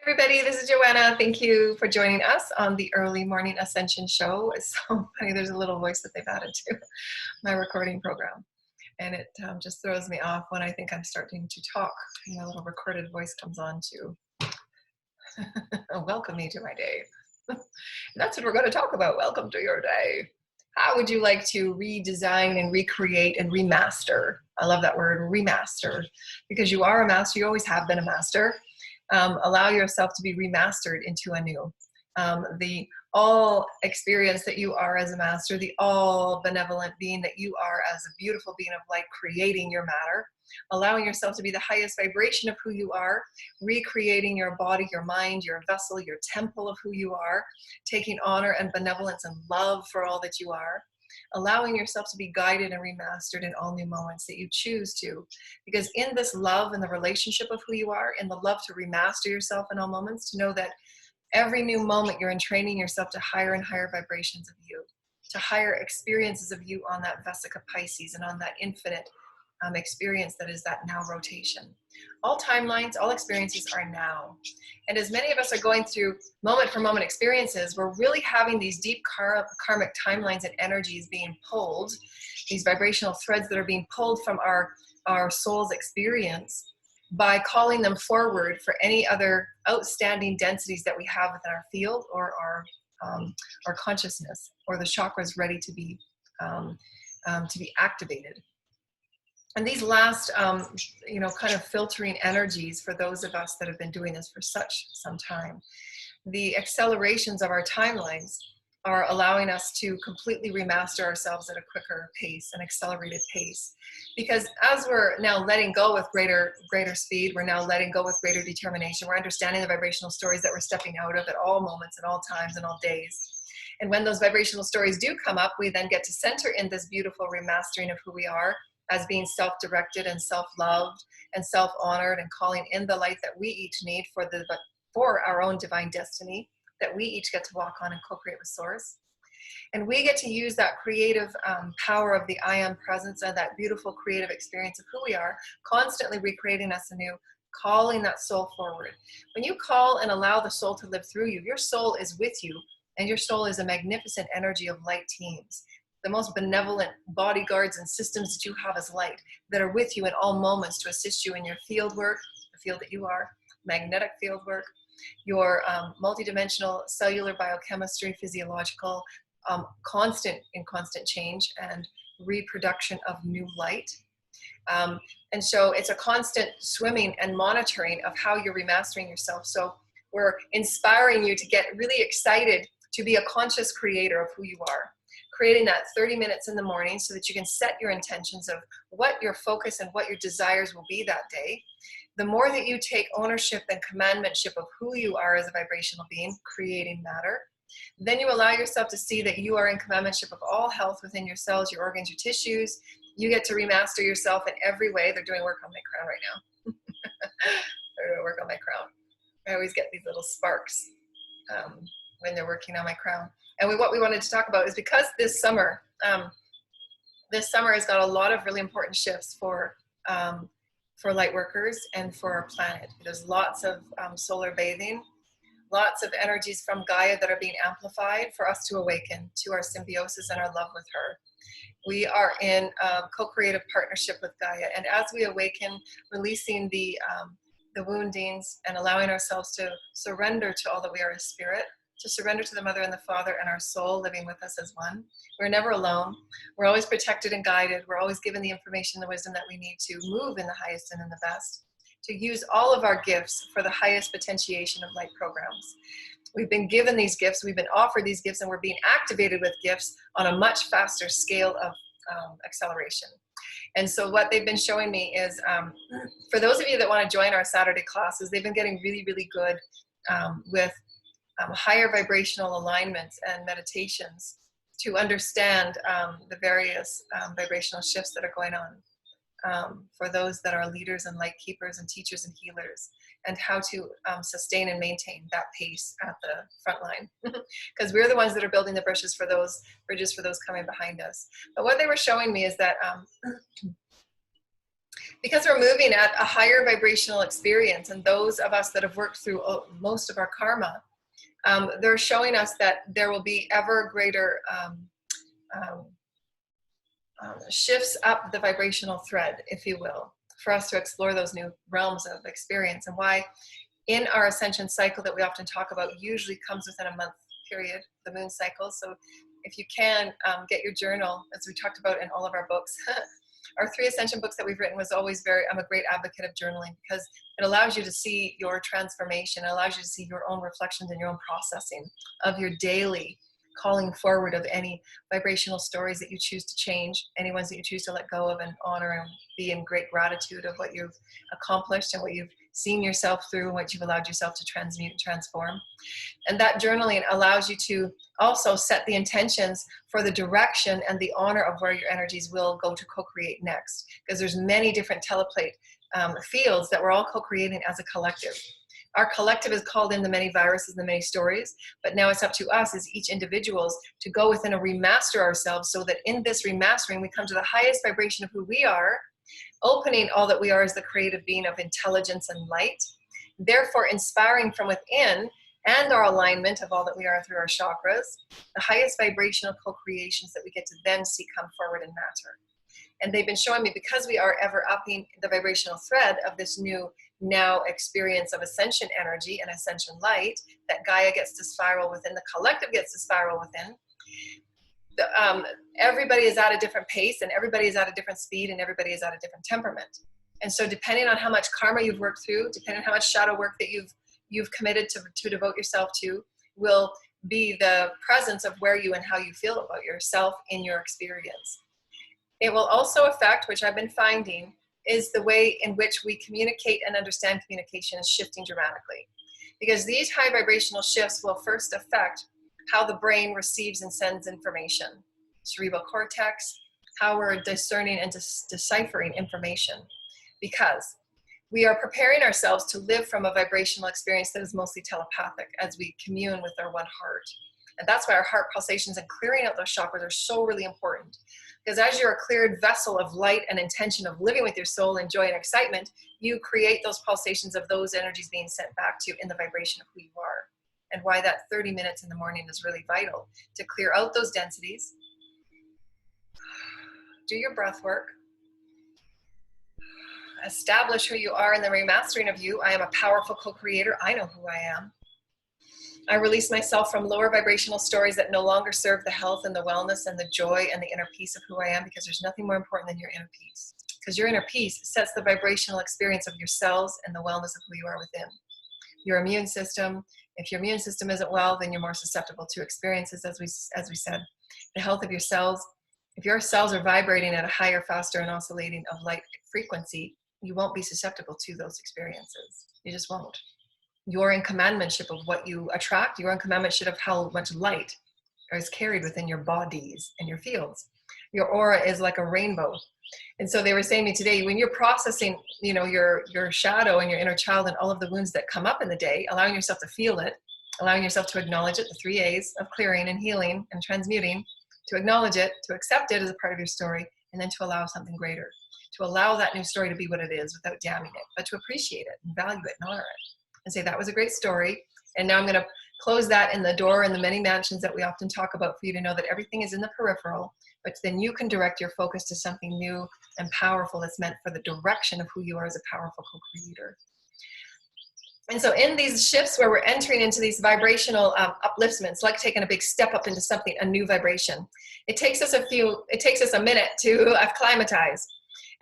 Everybody, this is Joanna. Thank you for joining us on the early morning Ascension show. It's so funny, there's a little voice that they've added to my recording program. And it just throws me off when I think I'm starting to talk. And a little recorded voice comes on to welcome me to my day. And that's what we're going to talk about. Welcome to your day. How would you like to redesign and recreate and remaster? I love that word, remaster, because you are a master. You always have been a master. Allow yourself to be remastered into a new. The all experience that you are as a master, the all benevolent being that you are as a beautiful being of light, creating your matter, allowing yourself to be the highest vibration of who you are, recreating your body, your mind, your vessel, your temple of who you are, taking honor and benevolence and love for all that you are, allowing yourself to be guided and remastered in all new moments that you choose to. Because in this love and the relationship of who you are, in the love to remaster yourself in all moments, to know that every new moment you're entraining yourself to higher and higher vibrations of you, to higher experiences of you on that Vesica Pisces and on that infinite experience that is that now rotation. All timelines, all experiences are now. And as many of us are going through moment for moment experiences, we're really having these deep karmic timelines and energies being pulled, these vibrational threads that are being pulled from our soul's experience by calling them forward for any other outstanding densities that we have within our field or our consciousness, or the chakras ready to be activated. And these last, kind of filtering energies for those of us that have been doing this for such some time, the accelerations of our timelines are allowing us to completely remaster ourselves at a quicker pace, an accelerated pace. Because as we're now letting go with greater speed, we're now letting go with greater determination, we're understanding the vibrational stories that we're stepping out of at all moments and all times and all days. And when those vibrational stories do come up, we then get to center in this beautiful remastering of who we are, as being self-directed and self-loved and self-honored, and calling in the light that we each need for our own divine destiny that we each get to walk on and co-create with Source. And we get to use that creative power of the I Am presence and that beautiful creative experience of who we are, constantly recreating us anew, calling that soul forward. When you call and allow the soul to live through you, your soul is with you, and your soul is a magnificent energy of light teams. The most benevolent bodyguards and systems that you have as light, that are with you in all moments to assist you in your field work, the field that you are, magnetic field work, your multidimensional cellular biochemistry, physiological, constant change and reproduction of new light. And so it's a constant swimming and monitoring of how you're remastering yourself. So we're inspiring you to get really excited to be a conscious creator of who you are. Creating that 30 minutes in the morning so that you can set your intentions of what your focus and what your desires will be that day. The more that you take ownership and commandmentship of who you are as a vibrational being, creating matter, then you allow yourself to see that you are in commandmentship of all health within your cells, your organs, your tissues. You get to remaster yourself in every way. They're doing work on my crown right now. They're doing work on my crown. I always get these little sparks when they're working on my crown. And what we wanted to talk about is, because this summer has got a lot of really important shifts for light workers and for our planet. There's lots of solar bathing, lots of energies from Gaia that are being amplified for us to awaken to our symbiosis and our love with her. We are in co-creative partnership with Gaia, and as we awaken, releasing the woundings and allowing ourselves to surrender to all that we are as spirit, to surrender to the Mother and the Father and our soul living with us as one. We're never alone. We're always protected and guided. We're always given the information, the wisdom that we need to move in the highest and in the best, to use all of our gifts for the highest potentiation of light programs. We've been given these gifts, we've been offered these gifts, and we're being activated with gifts on a much faster scale of acceleration. And so what they've been showing me is, for those of you that want to join our Saturday classes, they've been getting really, really good with higher vibrational alignments and meditations to understand the various vibrational shifts that are going on for those that are leaders and light keepers and teachers and healers, and how to sustain and maintain that pace at the front line. Because we're the ones that are building the bridges for those coming behind us. But what they were showing me is that Because we're moving at a higher vibrational experience, and those of us that have worked through most of our karma, they're showing us that there will be ever greater shifts up the vibrational thread, if you will, for us to explore those new realms of experience. And why in our ascension cycle that we often talk about usually comes within a month period, the moon cycle. So if you can get your journal, as we talked about in all of our books, our 3 ascension books that we've written was always I'm a great advocate of journaling, because it allows you to see your transformation. It allows you to see your own reflections and your own processing of your daily calling forward of any vibrational stories that you choose to change, any ones that you choose to let go of and honor and be in great gratitude of what you've accomplished and what you've seen yourself through and what you've allowed yourself to transmute and transform. And that journaling allows you to also set the intentions for the direction and the honor of where your energies will go to co-create next, because there's many different teleplate fields that we're all co-creating as a collective. Our collective is called in the many viruses and the many stories, but now it's up to us as each individuals to go within and remaster ourselves, so that in this remastering we come to the highest vibration of who we are, opening all that we are as the creative being of intelligence and light, therefore inspiring from within and our alignment of all that we are through our chakras, the highest vibrational co-creations that we get to then see come forward in matter. And they've been showing me, because we are ever upping the vibrational thread of this new now experience of ascension energy and ascension light, that Gaia gets to spiral within, the collective gets to spiral within. Everybody is at a different pace, and everybody is at a different speed, and everybody is at a different temperament. And so depending on how much karma you've worked through, depending on how much shadow work that you've committed to devote yourself to, will be the presence of where you and how you feel about yourself in your experience. It will also affect, which I've been finding, is the way in which we communicate and understand communication is shifting dramatically. Because these high vibrational shifts will first affect how the brain receives and sends information. Cerebral cortex, how we're discerning and deciphering information. Because we are preparing ourselves to live from a vibrational experience that is mostly telepathic as we commune with our one heart. And that's why our heart pulsations and clearing out those chakras are so really important. Because as you're a cleared vessel of light and intention of living with your soul in joy and excitement, you create those pulsations of those energies being sent back to you in the vibration of who you are. And why that 30 minutes in the morning is really vital to clear out those densities. Do your breath work. Establish who you are in the remastering of you. I am a powerful co-creator. I know who I am. I release myself from lower vibrational stories that no longer serve the health and the wellness and the joy and the inner peace of who I am, because there's nothing more important than your inner peace. Because your inner peace sets the vibrational experience of your cells and the wellness of who you are within. Your immune system, if your immune system isn't well, then you're more susceptible to experiences, as we said. The health of your cells, if your cells are vibrating at a higher, faster, and oscillating of light frequency, you won't be susceptible to those experiences. You just won't. You're in commandmentship of what you attract. You're in commandmentship of how much light is carried within your bodies and your fields. Your aura is like a rainbow. And so they were saying to me today, when you're processing, your shadow and your inner child and all of the wounds that come up in the day, allowing yourself to feel it, allowing yourself to acknowledge it, the 3 A's of clearing and healing and transmuting, to acknowledge it, to accept it as a part of your story, and then to allow something greater, to allow that new story to be what it is without damning it, but to appreciate it and value it and honor it. And say, that was a great story. And now I'm going to close that in the door and the many mansions that we often talk about, for you to know that everything is in the peripheral, but then you can direct your focus to something new and powerful that's meant for the direction of who you are as a powerful co-creator. And so in these shifts where we're entering into these vibrational upliftments, like taking a big step up into something, a new vibration, it takes us a minute to acclimatize.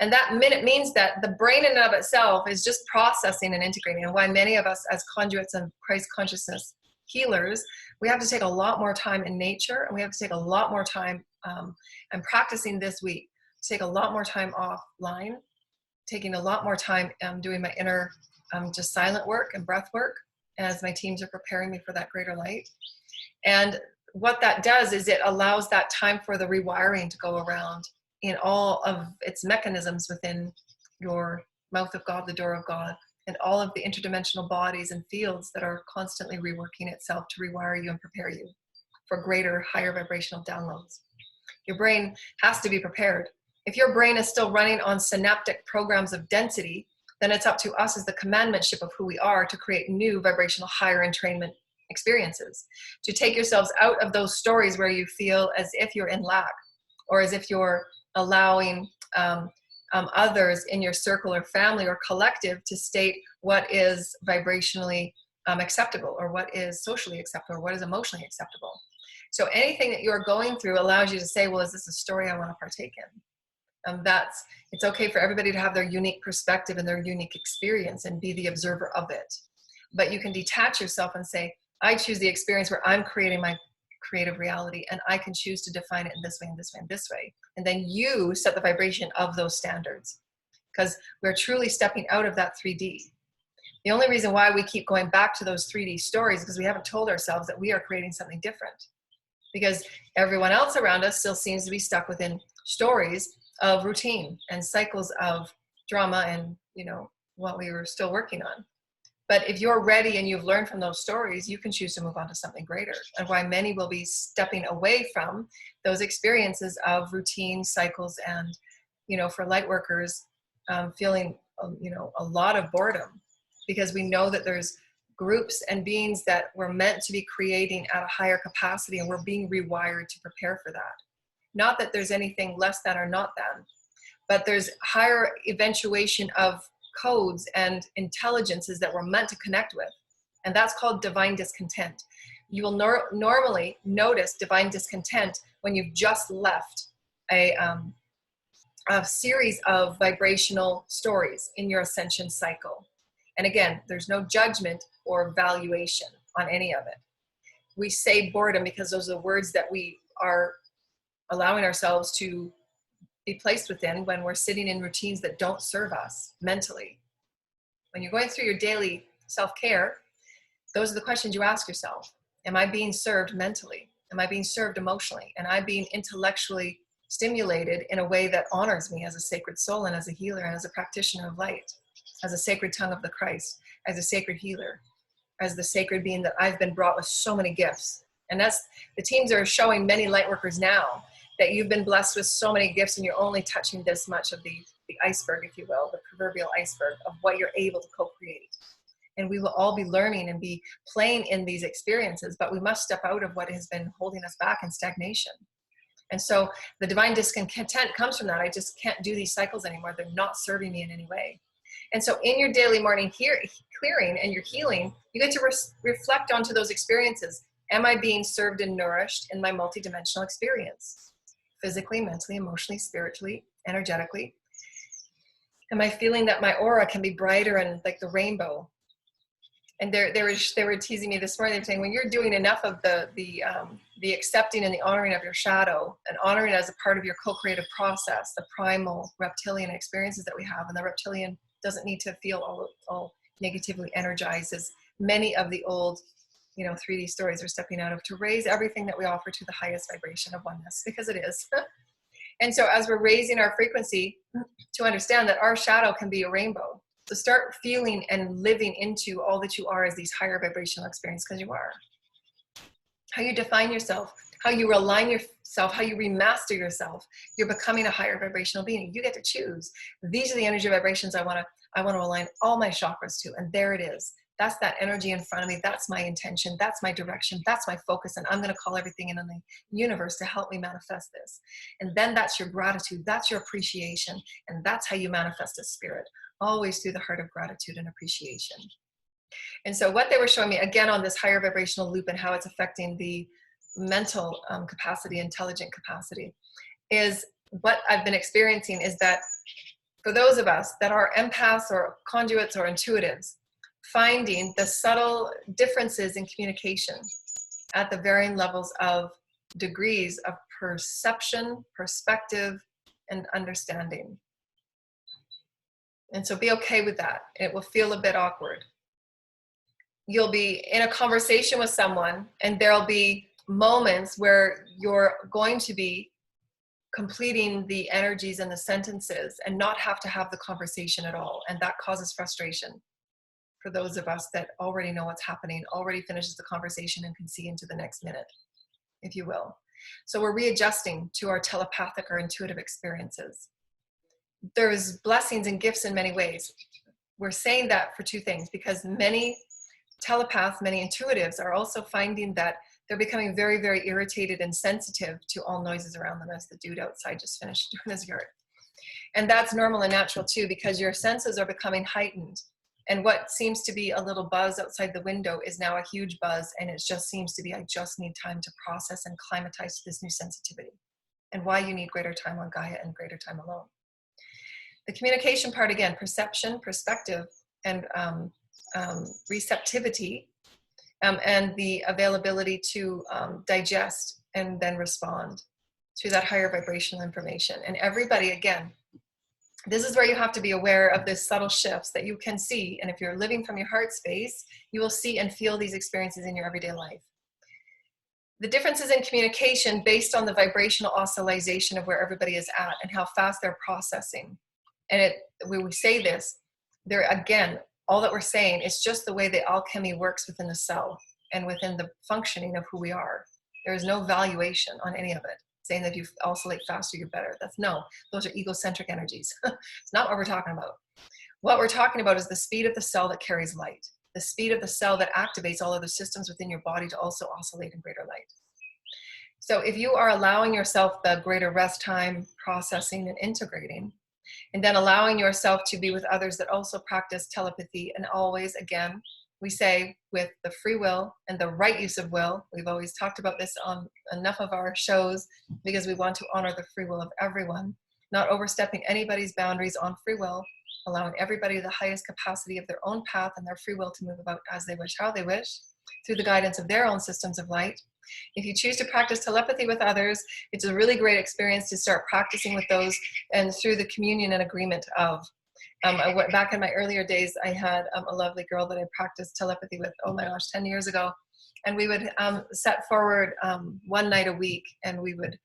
And that minute means that the brain in and of itself is just processing and integrating. And why many of us as conduits of Christ consciousness healers, we have to take a lot more time in nature, and we have to take a lot more time, I'm practicing this week, take a lot more time offline, taking a lot more time doing my inner just silent work and breath work as my teams are preparing me for that greater light. And what that does is it allows that time for the rewiring to go around in all of its mechanisms within your mouth of God, the door of God, and all of the interdimensional bodies and fields that are constantly reworking itself to rewire you and prepare you for greater, higher vibrational downloads. Your brain has to be prepared. If your brain is still running on synaptic programs of density, then it's up to us as the commandmentship of who we are to create new vibrational higher entrainment experiences, to take yourselves out of those stories where you feel as if you're in lack, or as if you're allowing others in your circle or family or collective to state what is vibrationally acceptable, or what is socially acceptable, or what is emotionally acceptable. So anything that you're going through allows you to say, well, is this a story I want to partake in? It's okay for everybody to have their unique perspective and their unique experience and be the observer of it. But you can detach yourself and say, I choose the experience where I'm creating my creative reality, and I can choose to define it in this way, and this way, and this way. And then you set the vibration of those standards, because we're truly stepping out of that 3D. The only reason why we keep going back to those 3D stories is because we haven't told ourselves that we are creating something different. Because everyone else around us still seems to be stuck within stories of routine and cycles of drama and, you know, what we were still working on. But if you're ready and you've learned from those stories, you can choose to move on to something greater. And why many will be stepping away from those experiences of routine cycles and, you know, for light workers, feeling, you know, a lot of boredom, because we know that there's groups and beings that we're meant to be creating at a higher capacity, and we're being rewired to prepare for that. Not that there's anything less than or not than, but there's higher eventuation of codes and intelligences that we're meant to connect with. And that's called divine discontent. You will normally notice divine discontent when you've just left a series of vibrational stories in your ascension cycle. And again, there's no judgment or valuation on any of it. We say boredom because those are the words that we are allowing ourselves to be placed within when we're sitting in routines that don't serve us mentally. When you're going through your daily self-care, those are the questions you ask yourself. Am I being served mentally? Am I being served emotionally? Am I being intellectually stimulated in a way that honors me as a sacred soul and as a healer and as a practitioner of light, as a sacred tongue of the Christ, as a sacred healer, as the sacred being that I've been brought with so many gifts? And that's, the teams are showing many light workers now that you've been blessed with so many gifts, and you're only touching this much of the iceberg, if you will, the proverbial iceberg of what you're able to co-create. And we will all be learning and be playing in these experiences, but we must step out of what has been holding us back in stagnation. And so the divine discontent comes from that. I just can't do these cycles anymore. They're not serving me in any way. And so in your daily morning clearing and your healing, you get to reflect onto those experiences. Am I being served and nourished in my multidimensional experience? Physically, mentally, emotionally, spiritually, energetically? Am I feeling that my aura can be brighter and like the rainbow? And they were teasing me this morning. They were saying, when you're doing enough of the accepting and the honoring of your shadow, and honoring it as a part of your co-creative process, the primal reptilian experiences that we have, and the reptilian doesn't need to feel all negatively energized, as many of the old, you know, 3D stories are stepping out of, to raise everything that we offer to the highest vibration of oneness, because it is. And so as we're raising our frequency, to understand that our shadow can be a rainbow. So start feeling and living into all that you are as these higher vibrational experiences, because you are. How you define yourself, how you align yourself, how you remaster yourself, you're becoming a higher vibrational being. You get to choose. These are the energy vibrations I want to align all my chakras to. And there it is. That's that energy in front of me. That's my intention. That's my direction. That's my focus. And I'm going to call everything in the universe to help me manifest this. And then that's your gratitude. That's your appreciation. And that's how you manifest a spirit, always through the heart of gratitude and appreciation. And so what they were showing me, again, on this higher vibrational loop and how it's affecting the mental capacity, intelligent capacity, is what I've been experiencing is that for those of us that are empaths or conduits or intuitives, finding the subtle differences in communication at the varying levels of degrees of perception, perspective, and understanding. And so be okay with that. It will feel a bit awkward. You'll be in a conversation with someone, and there'll be moments where you're going to be completing the energies and the sentences and not have to have the conversation at all. And that causes frustration for those of us that already know what's happening, already finishes the conversation and can see into the next minute, if you will. So we're readjusting to our telepathic or intuitive experiences. there's blessings and gifts in many ways. We're saying that for two things, because many telepaths, many intuitives are also finding that they're becoming very, very irritated and sensitive to all noises around them, as the dude outside just finished doing his yard. And that's normal and natural too, because your senses are becoming heightened. And what seems to be a little buzz outside the window is now a huge buzz. And it just seems to be, I just need time to process and climatize to this new sensitivity. And why you need greater time on Gaia and greater time alone. The communication part, again, perception, perspective, and receptivity, and the availability to digest and then respond to that higher vibrational information. And everybody, again, this is where you have to be aware of the subtle shifts that you can see. And if you're living from your heart space, you will see and feel these experiences in your everyday life. The differences in communication based on the vibrational oscillation of where everybody is at and how fast they're processing. And when we say this, there again, all that we're saying is just the way the alchemy works within the cell and within the functioning of who we are. There is no valuation on any of it, saying that if you oscillate faster, you're better. Those are egocentric energies. It's not what we're talking about. What we're talking about is the speed of the cell that carries light, the speed of the cell that activates all of the systems within your body to also oscillate in greater light. So if you are allowing yourself the greater rest time, processing and integrating, and then allowing yourself to be with others that also practice telepathy, and always, again, we say with the free will and the right use of will. We've always talked about this on enough of our shows because we want to honor the free will of everyone, not overstepping anybody's boundaries on free will, allowing everybody the highest capacity of their own path and their free will to move about as they wish, how they wish, through the guidance of their own systems of light. If you choose to practice telepathy with others, it's a really great experience to start practicing with those and through the communion and agreement of. I went back in my earlier days, I had a lovely girl that I practiced telepathy with, oh my gosh, 10 years ago. And we would set forward one night a week, and we would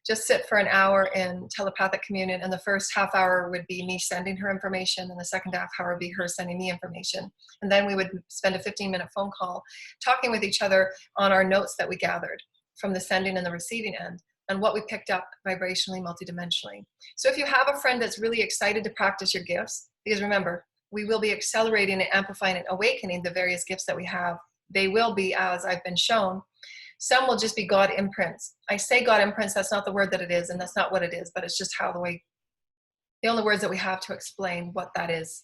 just sit for an hour in telepathic communion. And the first half hour would be me sending her information, and the second half hour would be her sending me information. And then we would spend a 15-minute phone call talking with each other on our notes that we gathered from the sending and the receiving end, and what we picked up vibrationally, multidimensionally. So if you have a friend that's really excited to practice your gifts, because remember, we will be accelerating and amplifying and awakening the various gifts that we have. They will be, as I've been shown, some will just be God imprints. I say God imprints, that's not the word that it is, and that's not what it is, but it's just the only words that we have to explain what that is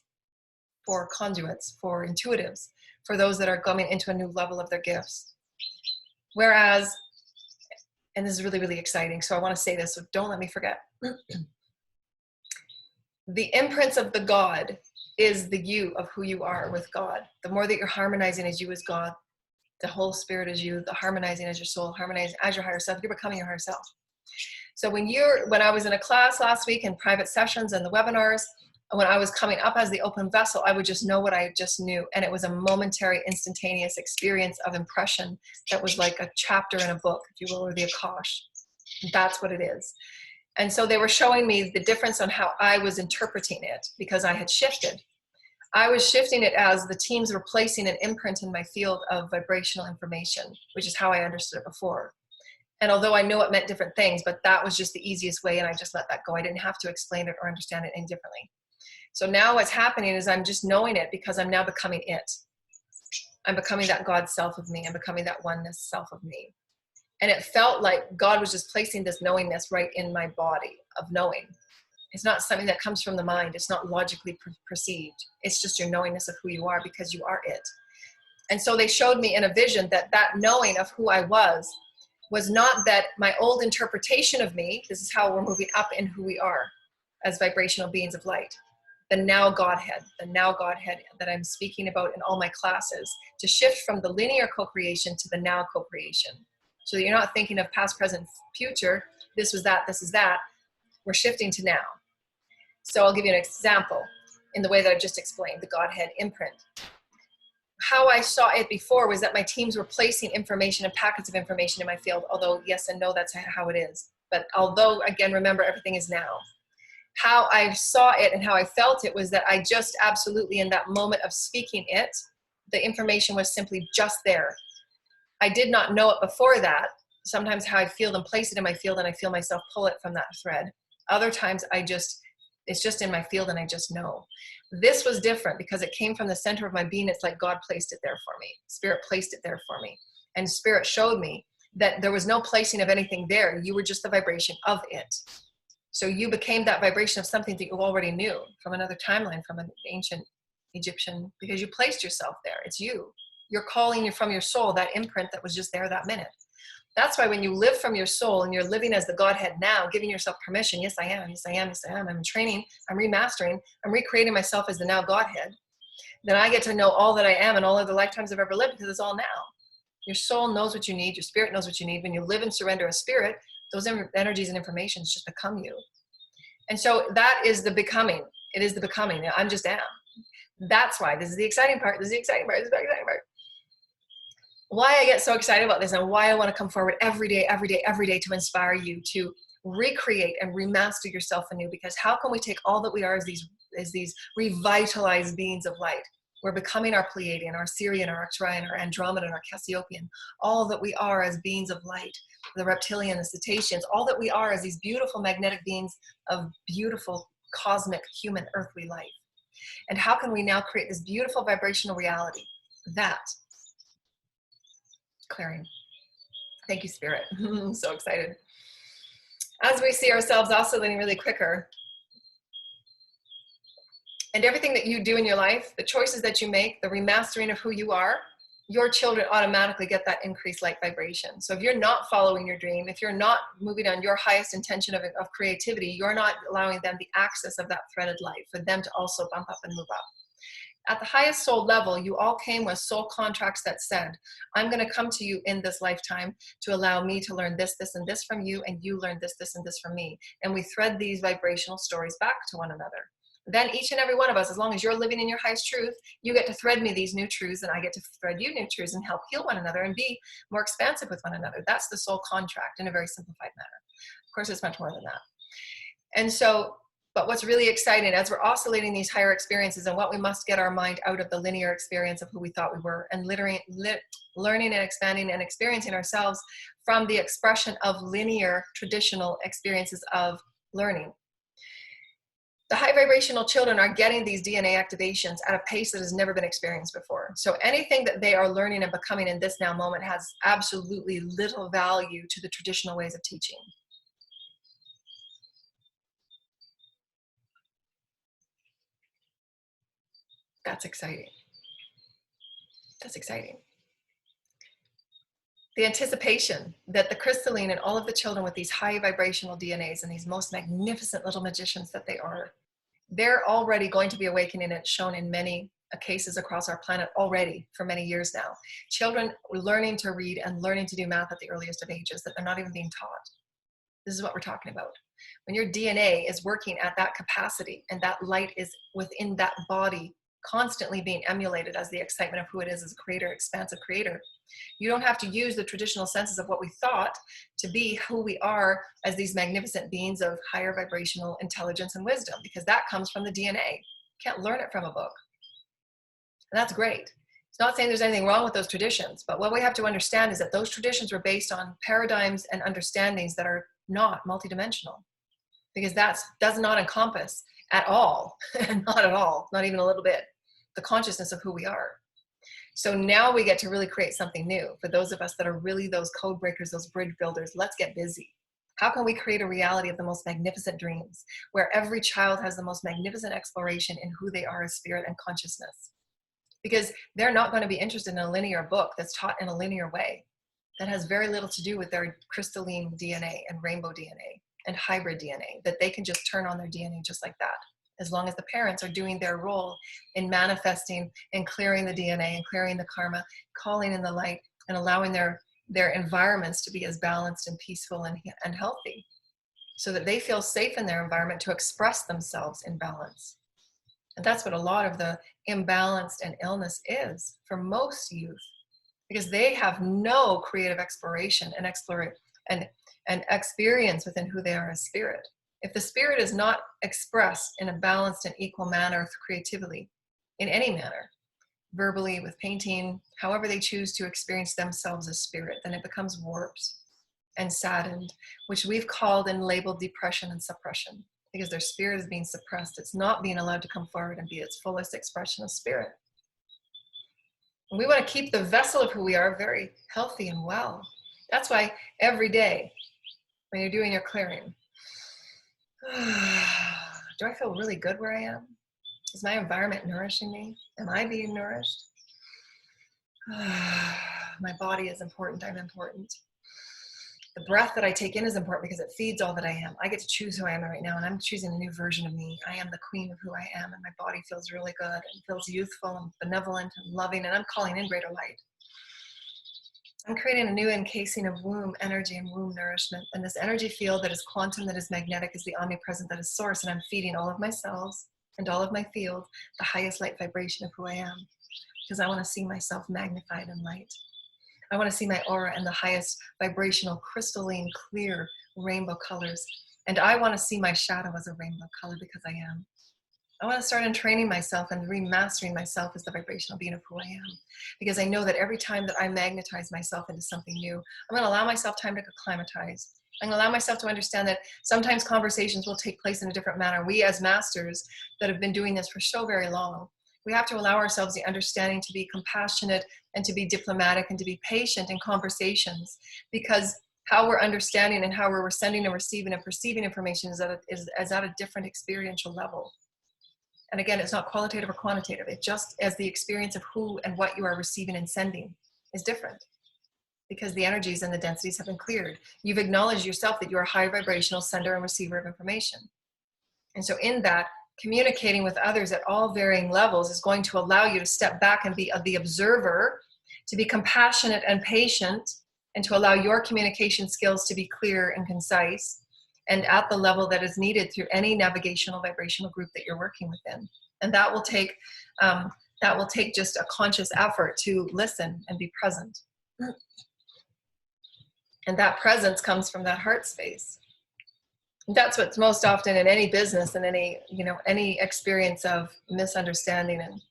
for conduits, for intuitives, for those that are coming into a new level of their gifts. Whereas, and this is really, really exciting, so I want to say this, so don't let me forget. The imprints of the God is the you of who you are with God. The more that you're harmonizing as you as God, the whole spirit is you, the harmonizing as your soul, harmonizing as your higher self, you're becoming your higher self. So when I was in a class last week in private sessions and the webinars, when I was coming up as the open vessel, I would just know what I just knew. And it was a momentary, instantaneous experience of impression that was like a chapter in a book, if you will, or the Akash. That's what it is. And so they were showing me the difference on how I was interpreting it, because I had shifted. I was shifting it as the teams were placing an imprint in my field of vibrational information, which is how I understood it before. And although I know it meant different things, but that was just the easiest way, and I just let that go. I didn't have to explain it or understand it any differently. So now what's happening is I'm just knowing it because I'm now becoming it. I'm becoming that God self of me. I'm becoming that oneness self of me. And it felt like God was just placing this knowingness right in my body of knowing. It's not something that comes from the mind. It's not logically perceived. It's just your knowingness of who you are because you are it. And so they showed me in a vision that knowing of who I was not that my old interpretation of me, this is how we're moving up in who we are as vibrational beings of light. The now Godhead that I'm speaking about in all my classes, to shift from the linear co-creation to the now co-creation. So that you're not thinking of past, present, future, this was that, this is that. We're shifting to now. So I'll give you an example in the way that I just explained, the Godhead imprint. How I saw it before was that my teams were placing information and packets of information in my field, although yes and no, that's how it is. But although, again, remember, everything is now. How I saw it and how I felt it was that I just absolutely, in that moment of speaking it, the information was simply just there. I did not know it before that. Sometimes how I feel and place it in my field and I feel myself pull it from that thread. Other times I just It's just in my field and I just know. This was different because it came from the center of my being. It's like God placed it there for me. Spirit placed it there for me. And Spirit showed me that there was no placing of anything there. You were just the vibration of it. So you became that vibration of something that you already knew from another timeline, from an ancient Egyptian, because you placed yourself there. It's you. You're calling you from your soul, that imprint that was just there that minute. That's why when you live from your soul and you're living as the Godhead now, giving yourself permission, yes, I am, yes, I am, yes, I am. I'm in training, I'm remastering, I'm recreating myself as the now Godhead. Then I get to know all that I am and all of the lifetimes I've ever lived because it's all now. Your soul knows what you need. Your spirit knows what you need. When you live and surrender as spirit, those energies and informations just become you. And so that is the becoming. It is the becoming. I'm just am. That's why this is the exciting part. This is the exciting part. This is the exciting part. Why I get so excited about this and why I want to come forward every day to inspire you to recreate and remaster yourself anew. Because how can we take all that we are as these revitalized beings of light? We're becoming our Pleiadian, our Sirian, our Arcturian, our Andromedan, our Cassiopean, all that we are as beings of light, the reptilian, the cetaceans, all that we are as these beautiful magnetic beings of beautiful cosmic human earthly life. And how can we now create this beautiful vibrational reality? That clearing. Thank you, Spirit. I'm so excited. As we see ourselves oscillating really quicker, and everything that you do in your life, the choices that you make, the remastering of who you are, your children automatically get that increased light vibration. So if you're not following your dream, if you're not moving on your highest intention of creativity, you're not allowing them the access of that threaded light for them to also bump up and move up. At the highest soul level, you all came with soul contracts that said, I'm going to come to you in this lifetime to allow me to learn this, this, and this from you, and you learn this, this, and this from me. And we thread these vibrational stories back to one another. Then each and every one of us, as long as you're living in your highest truth, you get to thread me these new truths, and I get to thread you new truths and help heal one another and be more expansive with one another. That's the soul contract in a very simplified manner. Of course, it's much more than that. And so, but what's really exciting as we're oscillating these higher experiences, and what we must get our mind out of the linear experience of who we thought we were, and learning and expanding and experiencing ourselves from the expression of linear traditional experiences of learning. The high vibrational children are getting these DNA activations at a pace that has never been experienced before. So anything that they are learning and becoming in this now moment has absolutely little value to the traditional ways of teaching. That's exciting. That's exciting. The anticipation that the crystalline and all of the children with these high vibrational DNAs and these most magnificent little magicians that they are, they're already going to be awakening. It's shown in many cases across our planet already for many years now. Children learning to read and learning to do math at the earliest of ages that they're not even being taught. This is what we're talking about. When your DNA is working at that capacity and that light is within that body, constantly being emulated as the excitement of who it is as a creator, expansive creator, you don't have to use the traditional senses of what we thought to be who we are as these magnificent beings of higher vibrational intelligence and wisdom, because that comes from the DNA. You can't learn it from a book. And that's great. It's not saying there's anything wrong with those traditions, but what we have to understand is that those traditions were based on paradigms and understandings that are not multidimensional, because that does not encompass at all, not at all, not even a little bit, the consciousness of who we are. So now we get to really create something new. For those of us that are really those code breakers, those bridge builders, let's get busy. How can we create a reality of the most magnificent dreams, where every child has the most magnificent exploration in who they are as spirit and consciousness? Because they're not going to be interested in a linear book that's taught in a linear way that has very little to do with their crystalline DNA and rainbow DNA and hybrid DNA, that they can just turn on their DNA just like that, as long as the parents are doing their role in manifesting and clearing the DNA and clearing the karma, calling in the light, and allowing their environments to be as balanced and peaceful and healthy, so that they feel safe in their environment to express themselves in balance. And that's what a lot of the imbalanced and illness is for most youth, because they have no creative exploration and experience within who they are as spirit. If the spirit is not expressed in a balanced and equal manner creatively, in any manner, verbally, with painting, however they choose to experience themselves as spirit, then it becomes warped and saddened, which we've called and labeled depression and suppression. because their spirit is being suppressed. It's not being allowed to come forward and be its fullest expression of spirit. And we want to keep the vessel of who we are very healthy and well. That's why every day when you're doing your clearing, do I feel really good where I am? Is my environment nourishing me? Am I being nourished? My body is important. I'm important. The breath that I take in is important because it feeds all that I am. I get to choose who I am right now, and I'm choosing a new version of me. I am the queen of who I am, and my body feels really good and feels youthful and benevolent and loving, and I'm calling in greater light. I'm creating a new encasing of womb energy and womb nourishment, and this energy field that is quantum, that is magnetic, is the omnipresent, that is source, and I'm feeding all of my cells and all of my field the highest light vibration of who I am, because I want to see myself magnified in light. I want to see my aura in the highest vibrational, crystalline, clear rainbow colors. And I want to see my shadow as a rainbow color because I am. I want to start entraining myself and remastering myself as the vibrational being of who I am. Because I know that every time that I magnetize myself into something new, I'm going to allow myself time to acclimatize. I'm going to allow myself to understand that sometimes conversations will take place in a different manner. We as masters that have been doing this for so very long, we have to allow ourselves the understanding to be compassionate and to be diplomatic and to be patient in conversations, because how we're understanding and how we're sending and receiving and perceiving information is at a different experiential level. And again, it's not qualitative or quantitative. It just as the experience of who and what you are receiving and sending is different, because the energies and the densities have been cleared. You've acknowledged yourself that you're a high vibrational sender and receiver of information. And so in that, communicating with others at all varying levels is going to allow you to step back and be the observer, to be compassionate and patient, and to allow your communication skills to be clear and concise and at the level that is needed through any navigational vibrational group that you're working within. And that will take just a conscious effort to listen and be present. And that presence comes from that heart space. That's what's most often in any business and any experience of misunderstanding and,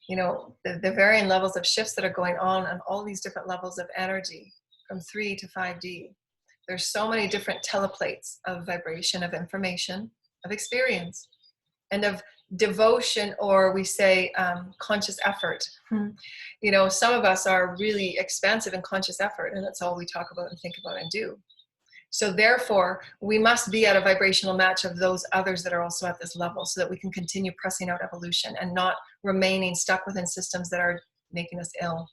the varying levels of shifts that are going on all these different levels of energy from 3 to 5D. There's so many different teleplates of vibration, of information, of experience, and of devotion, or we say conscious effort. Some of us are really expansive in conscious effort, and that's all we talk about and think about and do. So therefore, we must be at a vibrational match of those others that are also at this level, so that we can continue pressing out evolution and not remaining stuck within systems that are making us ill.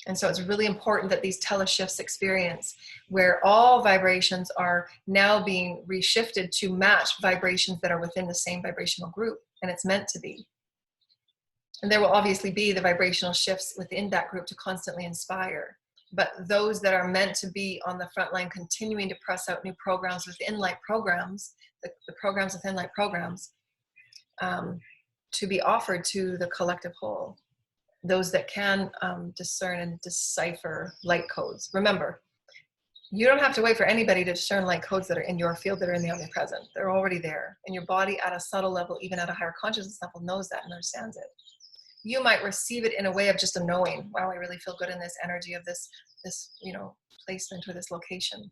And so it's really important that these teleshifts experience, where all vibrations are now being reshifted to match vibrations that are within the same vibrational group, and it's meant to be. And there will obviously be the vibrational shifts within that group to constantly inspire. But those that are meant to be on the front line, continuing to press out new programs within light programs, the programs within light programs, to be offered to the collective whole. Those that can discern and decipher light codes. Remember, you don't have to wait for anybody to discern light codes that are in your field, that are in the omnipresent. They're already there. And your body at a subtle level, even at a higher consciousness level, knows that and understands it. You might receive it in a way of just a knowing, wow, I really feel good in this energy of this placement or this location.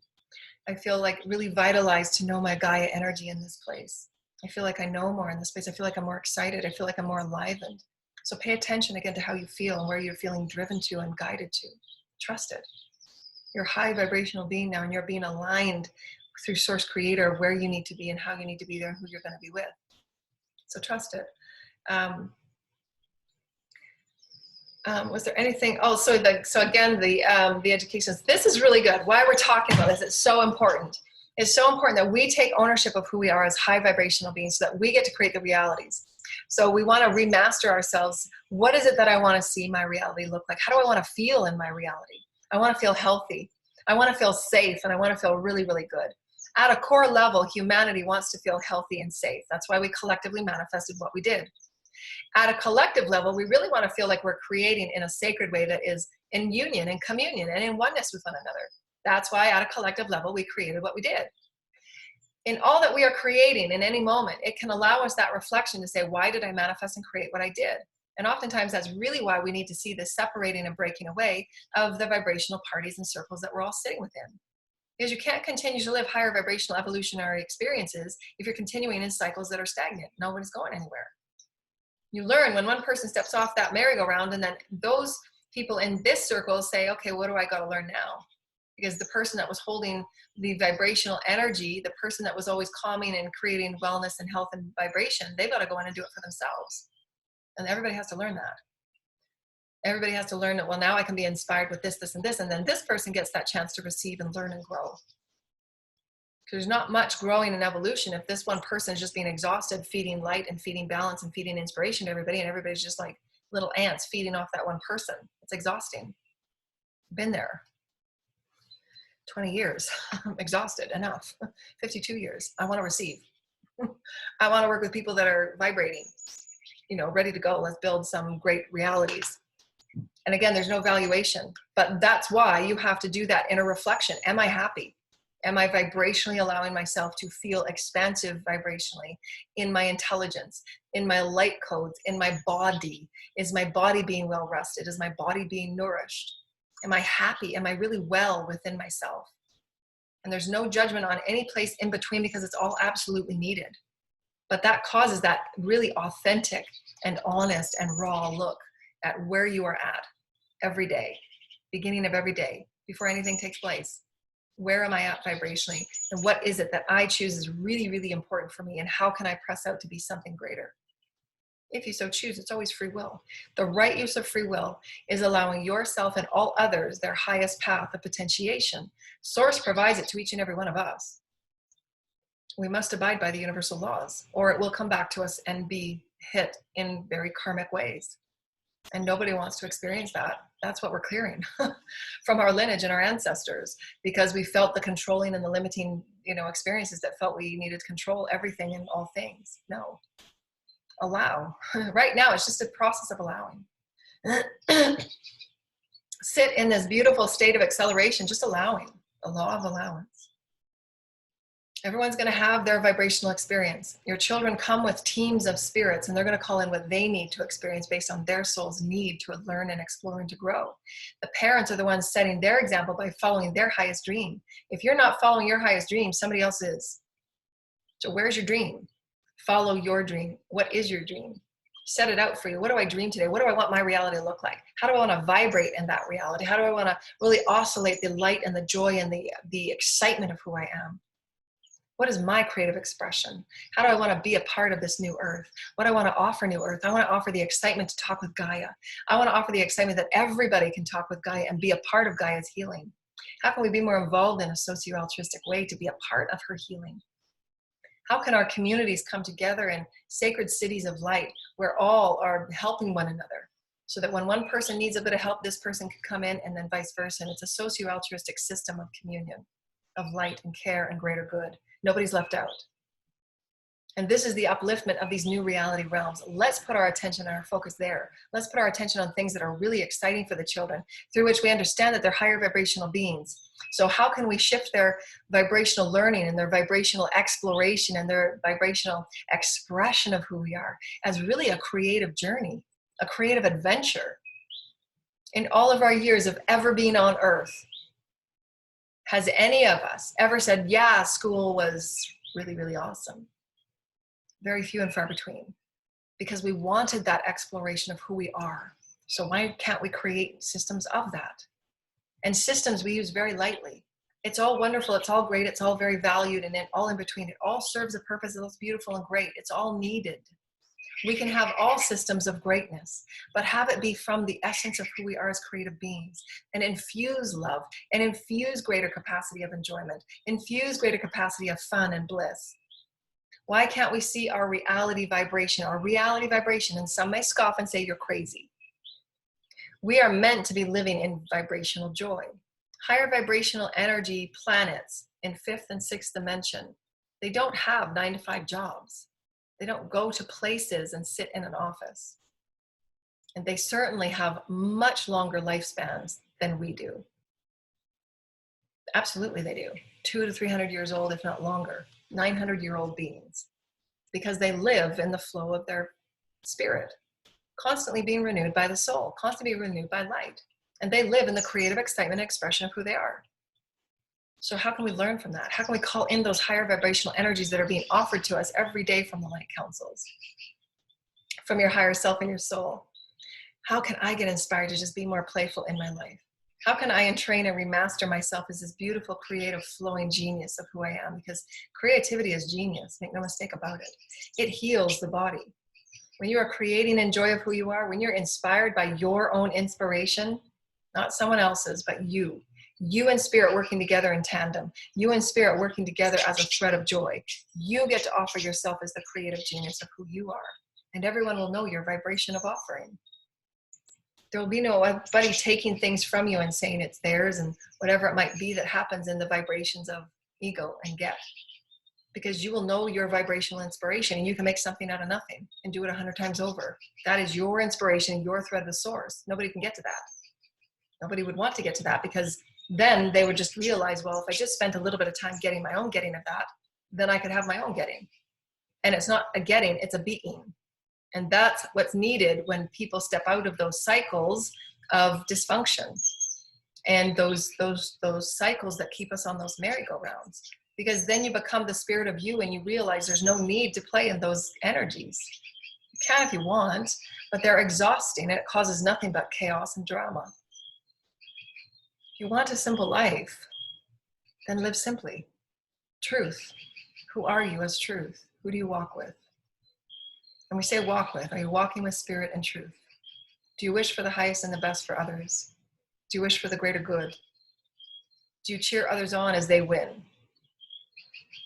I feel like really vitalized to know my Gaia energy in this place. I feel like I know more in this place. I feel like I'm more excited. I feel like I'm more enlivened. So pay attention again to how you feel and where you're feeling driven to and guided to. Trust it. You're a high vibrational being now, and you're being aligned through Source Creator where you need to be and how you need to be there and who you're going to be with. So trust it. Was there anything? Oh, so again, the education. This is really good. Why we're talking about this? It's so important. It's so important that we take ownership of who we are as high vibrational beings, so that we get to create the realities. So we want to remaster ourselves. What is it that I want to see my reality look like? How do I want to feel in my reality? I want to feel healthy. I want to feel safe, and I want to feel really, really good. At a core level, humanity wants to feel healthy and safe. That's why we collectively manifested what we did. At a collective level, we really want to feel like we're creating in a sacred way that is in union and communion and in oneness with one another. That's why at a collective level, we created what we did. In all that we are creating in any moment, it can allow us that reflection to say, why did I manifest and create what I did? And oftentimes that's really why we need to see the separating and breaking away of the vibrational parties and circles that we're all sitting within. Because you can't continue to live higher vibrational evolutionary experiences if you're continuing in cycles that are stagnant. Nobody's going anywhere. You learn when one person steps off that merry-go-round, and then those people in this circle say, okay, what do I got to learn now? Because the person that was holding the vibrational energy, the person that was always calming and creating wellness and health and vibration, they've got to go in and do it for themselves. And everybody has to learn that. Everybody has to learn that, well, now I can be inspired with this, this, and this. And then this person gets that chance to receive and learn and grow. Because there's not much growing in evolution if this one person is just being exhausted, feeding light and feeding balance and feeding inspiration to everybody, and everybody's just like little ants feeding off that one person. It's exhausting. Been there. 20 years. I'm exhausted. Enough. 52 years. I want to receive. I want to work with people that are vibrating, you know, ready to go. Let's build some great realities. And again, there's no valuation, but that's why you have to do that inner reflection. Am I happy? Am I vibrationally allowing myself to feel expansive vibrationally in my intelligence, in my light codes, in my body? Is my body being well rested? Is my body being nourished? Am I happy? Am I really well within myself? And there's no judgment on any place in between, because it's all absolutely needed. But that causes that really authentic and honest and raw look at where you are at every day, beginning of every day, before anything takes place. Where am I at vibrationally? And what is it that I choose is really, really important for me? And how can I press out to be something greater? If you so choose, it's always free will. The right use of free will is allowing yourself and all others their highest path of potentiation. Source provides it to each and every one of us. We must abide by the universal laws, or it will come back to us and be hit in very karmic ways. And nobody wants to experience that. That's what we're clearing from our lineage and our ancestors, because we felt the controlling and the limiting, experiences that felt we needed to control everything and all things. No. Allow. Right now, it's just a process of allowing. Sit in this beautiful state of acceleration, just allowing, the law of allowance. Everyone's going to have their vibrational experience. Your children come with teams of spirits, and they're going to call in what they need to experience based on their soul's need to learn and explore and to grow. The parents are the ones setting their example by following their highest dream. If you're not following your highest dream, somebody else is. So where's your dream? Follow your dream. What is your dream? Set it out for you. What do I dream today? What do I want my reality to look like? How do I want to vibrate in that reality? How do I want to really oscillate the light and the joy and the excitement of who I am? What is my creative expression? How do I want to be a part of this new earth? What do I want to offer new earth? I want to offer the excitement to talk with Gaia. I want to offer the excitement that everybody can talk with Gaia and be a part of Gaia's healing. How can we be more involved in a socio-altruistic way to be a part of her healing? How can our communities come together in sacred cities of light where all are helping one another, so that when one person needs a bit of help, this person can come in, and then vice versa? And it's a socio-altruistic system of communion, of light and care and greater good. Nobody's left out. And this is the upliftment of these new reality realms. Let's put our attention and our focus there. Let's put our attention on things that are really exciting for the children, through which we understand that they're higher vibrational beings. So how can we shift their vibrational learning and their vibrational exploration and their vibrational expression of who we are as really a creative journey, a creative adventure? In all of our years of ever being on Earth, has any of us ever said, yeah, school was really, really awesome? Very few and far between, because we wanted that exploration of who we are. So why can't we create systems of that? And systems we use very lightly. It's all wonderful. It's all great. It's all very valued, and then all in between. It all serves a purpose. It's beautiful and great. It's all needed. We can have all systems of greatness, but have it be from the essence of who we are as creative beings, and infuse love, and infuse greater capacity of enjoyment, infuse greater capacity of fun and bliss. Why can't we see our reality vibration, and some may scoff and say you're crazy. We are meant to be living in vibrational joy. Higher vibrational energy planets in 5th and 6th dimension, they don't have 9-to-5 jobs. They don't go to places and sit in an office. And they certainly have much longer lifespans than we do. Absolutely they do. 200 to 300 years old, if not longer. 900-year-old beings. Because they live in the flow of their spirit, constantly being renewed by the soul, constantly being renewed by light. And they live in the creative excitement and expression of who they are. So how can we learn from that? How can we call in those higher vibrational energies that are being offered to us every day from the light councils, from your higher self and your soul? How can I get inspired to just be more playful in my life? How can I entrain and remaster myself as this beautiful, creative, flowing genius of who I am? Because creativity is genius, make no mistake about it. It heals the body. When you are creating in joy of who you are, when you're inspired by your own inspiration, not someone else's, but you and spirit working together in tandem, you and spirit working together as a thread of joy, you get to offer yourself as the creative genius of who you are. And everyone will know your vibration of offering. There will be nobody taking things from you and saying it's theirs and whatever it might be that happens in the vibrations of ego and get. Because you will know your vibrational inspiration and you can make something out of nothing and do it 100 times over. That is your inspiration, your thread of the source. Nobody can get to that. Nobody would want to get to that, because then they would just realize, well, if I just spent a little bit of time getting my own getting of that, then I could have my own getting. And it's not a getting, it's a being. And that's what's needed when people step out of those cycles of dysfunction and those cycles that keep us on those merry-go-rounds. Because then you become the spirit of you and you realize there's no need to play in those energies. You can if you want, but they're exhausting and it causes nothing but chaos and drama. If you want a simple life, then live simply. Truth. Who are you as truth? Who do you walk with? And we say walk with. Are you walking with spirit and truth? Do you wish for the highest and the best for others? Do you wish for the greater good? Do you cheer others on as they win?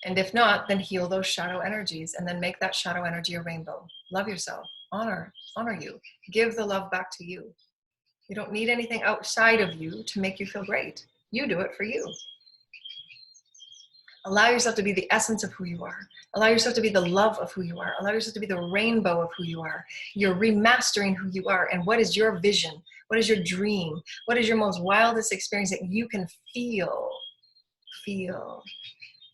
And if not, then heal those shadow energies and then make that shadow energy a rainbow. Love yourself. Honor you. Give the love back to you. You don't need anything outside of you to make you feel great. You do it for you. Allow yourself to be the essence of who you are. Allow yourself to be the love of who you are. Allow yourself to be the rainbow of who you are. You're remastering who you are. And what is your vision? What is your dream? What is your most wildest experience that you can feel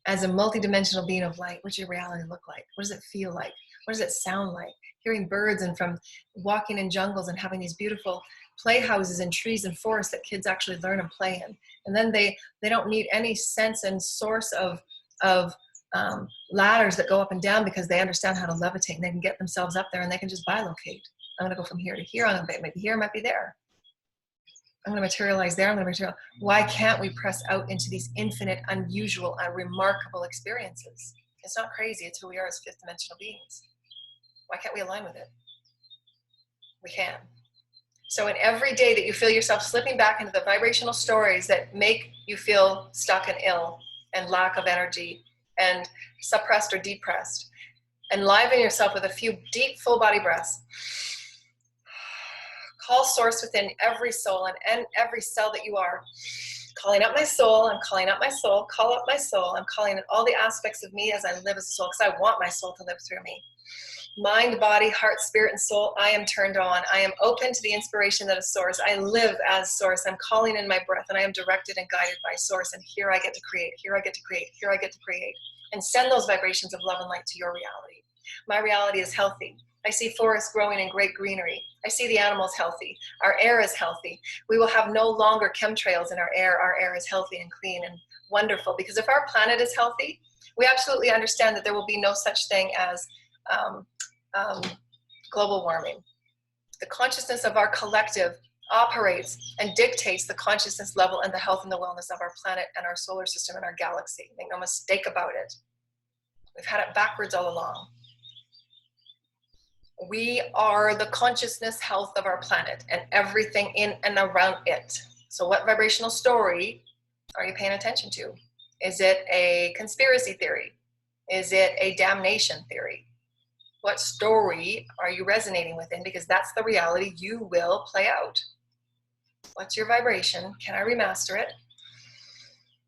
as a multidimensional being of light? What's your reality look like? What does it feel like? What does it sound like? Hearing birds and from walking in jungles and having these beautiful playhouses and trees and forests that kids actually learn and play in. And then they don't need any sense and source of ladders that go up and down, because they understand how to levitate and they can get themselves up there and they can just bilocate. I'm gonna go from here to here, I'm gonna be here, might be there. I'm gonna materialize there, Why can't we press out into these infinite, unusual, and remarkable experiences? It's not crazy, it's who we are as fifth dimensional beings. Why can't we align with it? We can. So in every day that you feel yourself slipping back into the vibrational stories that make you feel stuck and ill and lack of energy and suppressed or depressed, enliven yourself with a few deep full body breaths. Call source within every soul and every cell that you are. Calling up my soul, I'm calling up my soul, call up my soul, I'm calling in all the aspects of me as I live as a soul, because I want my soul to live through me. Mind, body, heart, spirit, and soul, I am turned on. I am open to the inspiration that is source. I live as source. I'm calling in my breath and I am directed and guided by source. And here I get to create, here I get to create, here I get to create. And send those vibrations of love and light to your reality. My reality is healthy. I see forests growing in great greenery. I see the animals healthy. Our air is healthy. We will have no longer chemtrails in our air. Our air is healthy and clean and wonderful. Because if our planet is healthy, we absolutely understand that there will be no such thing as global warming. The consciousness of our collective operates and dictates the consciousness level and the health and the wellness of our planet and our solar system and our galaxy. Make no mistake about it. We've had it backwards all along. We are the consciousness health of our planet and everything in and around it. So what vibrational story are you paying attention to? Is it a conspiracy theory? Is it a damnation theory? What story are you resonating within? Because that's the reality you will play out. What's your vibration? Can I remaster it?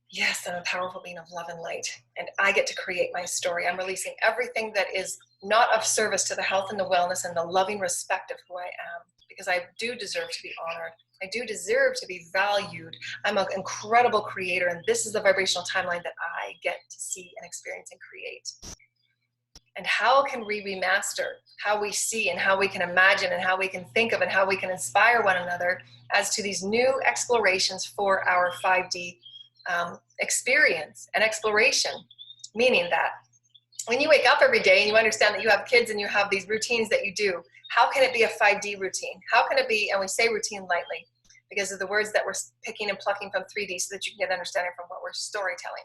Yes, I'm a powerful being of love and light. And I get to create my story. I'm releasing everything that is not of service to the health and the wellness and the loving respect of who I am. Because I do deserve to be honored. I do deserve to be valued. I'm an incredible creator. And this is the vibrational timeline that I get to see and experience and create. And how can we remaster how we see and how we can imagine and how we can think of and how we can inspire one another as to these new explorations for our 5D experience and exploration, meaning that when you wake up every day and you understand that you have kids and you have these routines that you do, how can it be a 5D routine? How can it be, and we say routine lightly, because of the words that we're picking and plucking from 3D so that you can get understanding from what we're storytelling.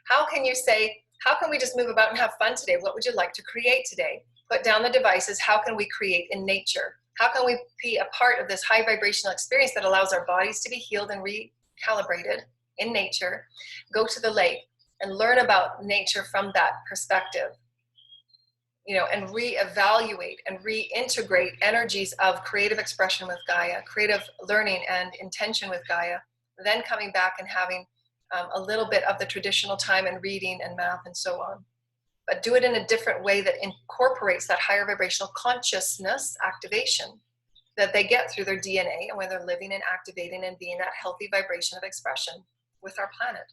How can you say, how can we just move about and have fun today? What would you like to create today? Put down the devices. How can we create in nature? How can we be a part of this high vibrational experience that allows our bodies to be healed and recalibrated in nature? Go to the lake and learn about nature from that perspective, you know, and reevaluate and reintegrate energies of creative expression with Gaia, creative learning and intention with Gaia, then coming back and having a little bit of the traditional time and reading and math and so on. But do it in a different way that incorporates that higher vibrational consciousness activation that they get through their DNA and when they're living and activating and being that healthy vibration of expression with our planet.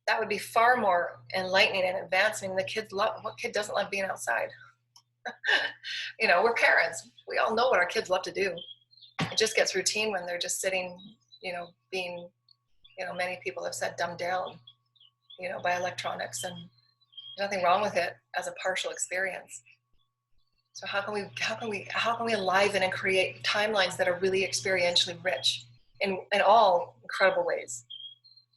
That would be far more enlightening and advancing. The kids love, what kid doesn't love being outside? You know, we're parents. We all know what our kids love to do. It just gets routine when they're just sitting, you know, being, you know, many people have said dumbed down, you know, by electronics, and there's nothing wrong with it as a partial experience. So how can we enliven and create timelines that are really experientially rich in all incredible ways,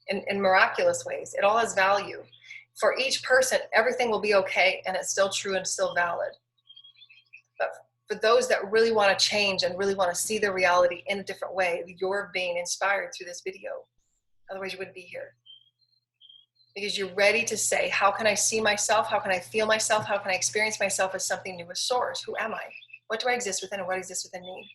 in miraculous ways? It all has value. For each person, everything will be okay and it's still true and still valid. But for those that really want to change and really want to see their reality in a different way, you're being inspired through this video. Otherwise you wouldn't be here. Because you're ready to say, how can I see myself? How can I feel myself? How can I experience myself as something new, as source? Who am I? What do I exist within and what exists within me?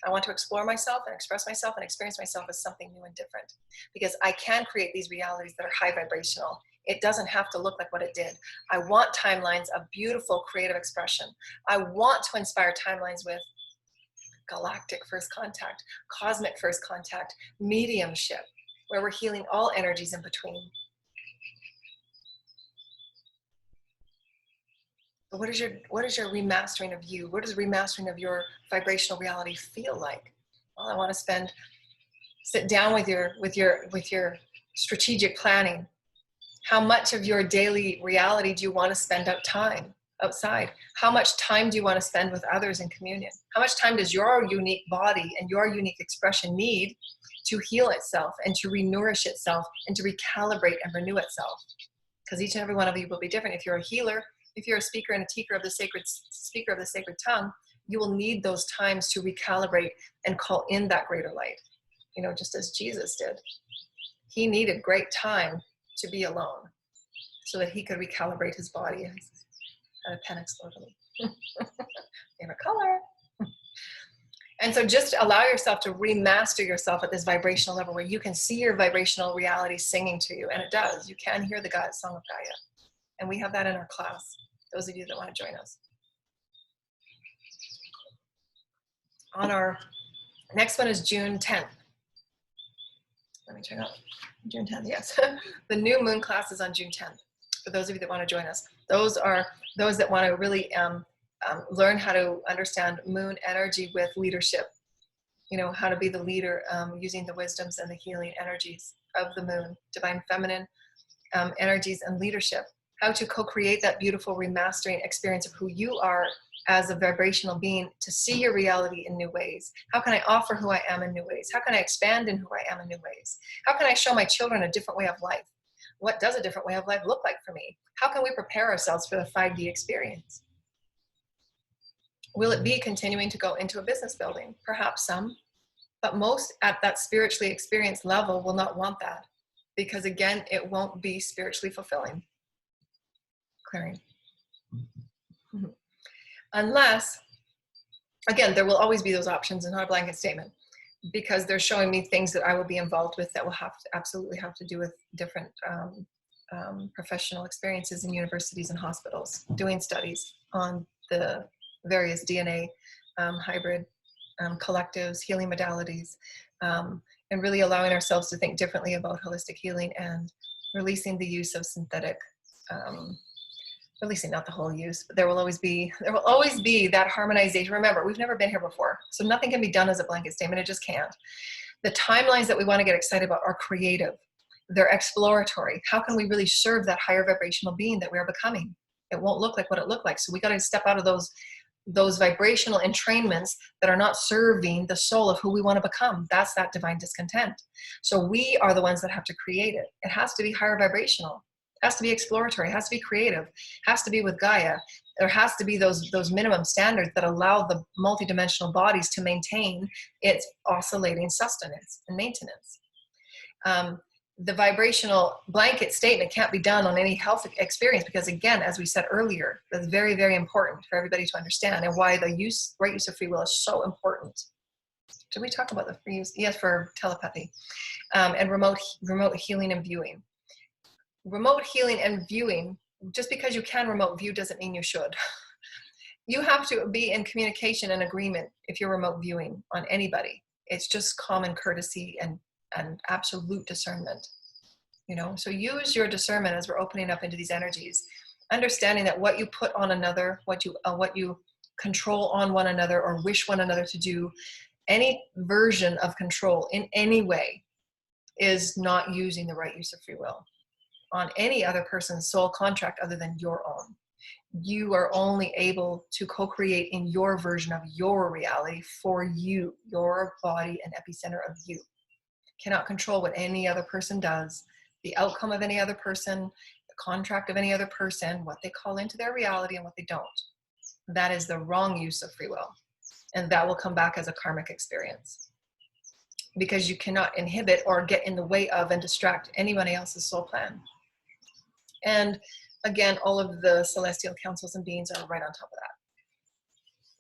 I want to explore myself and express myself and experience myself as something new and different. Because I can create these realities that are high vibrational. It doesn't have to look like what it did. I want timelines of beautiful creative expression. I want to inspire timelines with galactic first contact, cosmic first contact, mediumship, where we're healing all energies in between. But what is your remastering of you? What does remastering of your vibrational reality feel like? Well, I want to sit down with your strategic planning. How much of your daily reality do you want to spend outside? How much time do you want to spend with others in communion? How much time does your unique body and your unique expression need to heal itself and to re-nourish itself and to recalibrate and renew itself? Because each and every one of you will be different. If you're a healer, if you're a speaker and a speaker of the sacred tongue, you will need those times to recalibrate and call in that greater light. You know, just as Jesus did. He needed great time to be alone so that he could recalibrate his body. And a pen exploded. Favorite color. And so just allow yourself to remaster yourself at this vibrational level where you can see your vibrational reality singing to you. And it does. You can hear the song of Gaia. And we have that in our class, those of you that want to join us. On our next one is June 10th. Let me check out. June 10th, yes. The new moon class is on June 10th. For those of you that want to join us. Those are those that want to really learn how to understand moon energy with leadership. You know, how to be the leader using the wisdoms and the healing energies of the moon, divine feminine energies and leadership. How to co-create that beautiful remastering experience of who you are as a vibrational being to see your reality in new ways. How can I offer who I am in new ways? How can I expand in who I am in new ways? How can I show my children a different way of life? What does a different way of life look like for me? How can we prepare ourselves for the 5D experience? Will it be continuing to go into a business building? Perhaps some, but most at that spiritually experienced level will not want that because again, it won't be spiritually fulfilling. Clearing. Mm-hmm. Unless, again, there will always be those options and not a blanket statement because they're showing me things that I will be involved with that will absolutely have to do with different professional experiences in universities and hospitals, doing studies on the various DNA hybrid collectives, healing modalities, and really allowing ourselves to think differently about holistic healing and releasing the use of synthetic releasing not the whole use, but there will always be that harmonization. Remember, we've never been here before, so nothing can be done as a blanket statement. It just can't. The timelines that we want to get excited about are creative. They're exploratory. How can we really serve that higher vibrational being that we are becoming? It won't look like what it looked like. So we got to step out of those vibrational entrainments that are not serving the soul of who we want to become. That's that divine discontent. So we are the ones that have to create it. It has to be higher vibrational. It has to be exploratory. It has to be creative. It has to be with Gaia. There has to be those minimum standards that allow the multidimensional bodies to maintain its oscillating sustenance and maintenance. The vibrational blanket statement can't be done on any health experience because, again, as we said earlier, that's very, very important for everybody to understand, and why the right use of free will is so important. Did we talk about the free use? Yes, for telepathy and remote healing and viewing. Remote healing and viewing, just because you can remote view doesn't mean you should. You have to be in communication and agreement if you're remote viewing on anybody. It's just common courtesy and absolute discernment, so use your discernment as we're opening up into these energies, understanding that what you put on another, what you control on one another or wish one another to do, any version of control in any way is not using the right use of free will on any other person's soul contract other than your own. You are only able to co-create in your version of your reality for you, your body and epicenter of you. Cannot control what any other person does, the outcome of any other person, the contract of any other person, what they call into their reality and what they don't. That is the wrong use of free will. And that will come back as a karmic experience. Because you cannot inhibit or get in the way of and distract anybody else's soul plan. And again, all of the celestial councils and beings are right on top of that.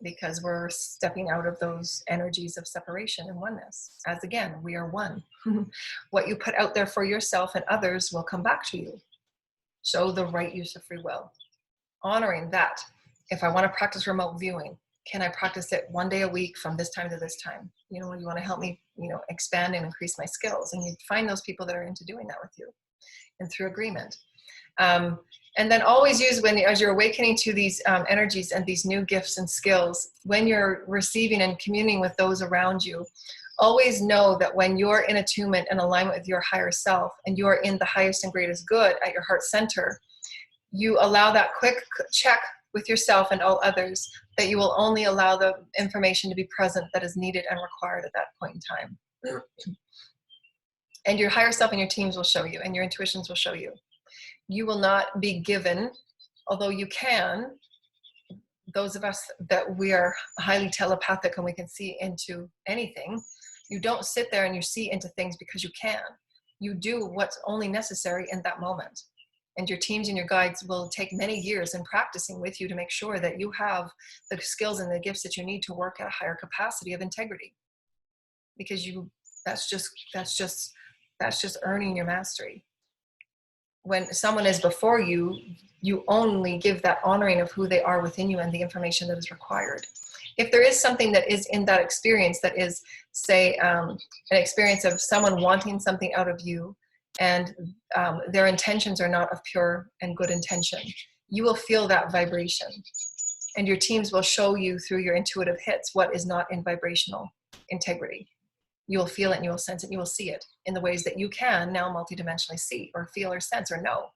Because we're stepping out of those energies of separation and oneness. As again, we are one. What you put out there for yourself and others will come back to you. So the right use of free will. Honoring that. If I want to practice remote viewing, can I practice it one day a week from this time to this time? You want to help me, expand and increase my skills. And you find those people that are into doing that with you. And through agreement. And then always use as you're awakening to these energies and these new gifts and skills, when you're receiving and communing with those around you, always know that when you're in attunement and alignment with your higher self and you are in the highest and greatest good at your heart center, you allow that quick check with yourself and all others that you will only allow the information to be present that is needed and required at that point in time. And your higher self and your teams will show you, and your intuitions will show you. You will not be given, although you can, those of us that we are highly telepathic and we can see into anything, you don't sit there and you see into things because you can. You do what's only necessary in that moment. And your teams and your guides will take many years in practicing with you to make sure that you have the skills and the gifts that you need to work at a higher capacity of integrity. Because that's just earning your mastery. When someone is before you, you only give that honoring of who they are within you and the information that is required. If there is something that is in that experience that is, say, an experience of someone wanting something out of you and their intentions are not of pure and good intention, you will feel that vibration. And your teams will show you through your intuitive hits what is not in vibrational integrity. You will feel it and you will sense it and you will see it in the ways that you can now multidimensionally see or feel or sense or know.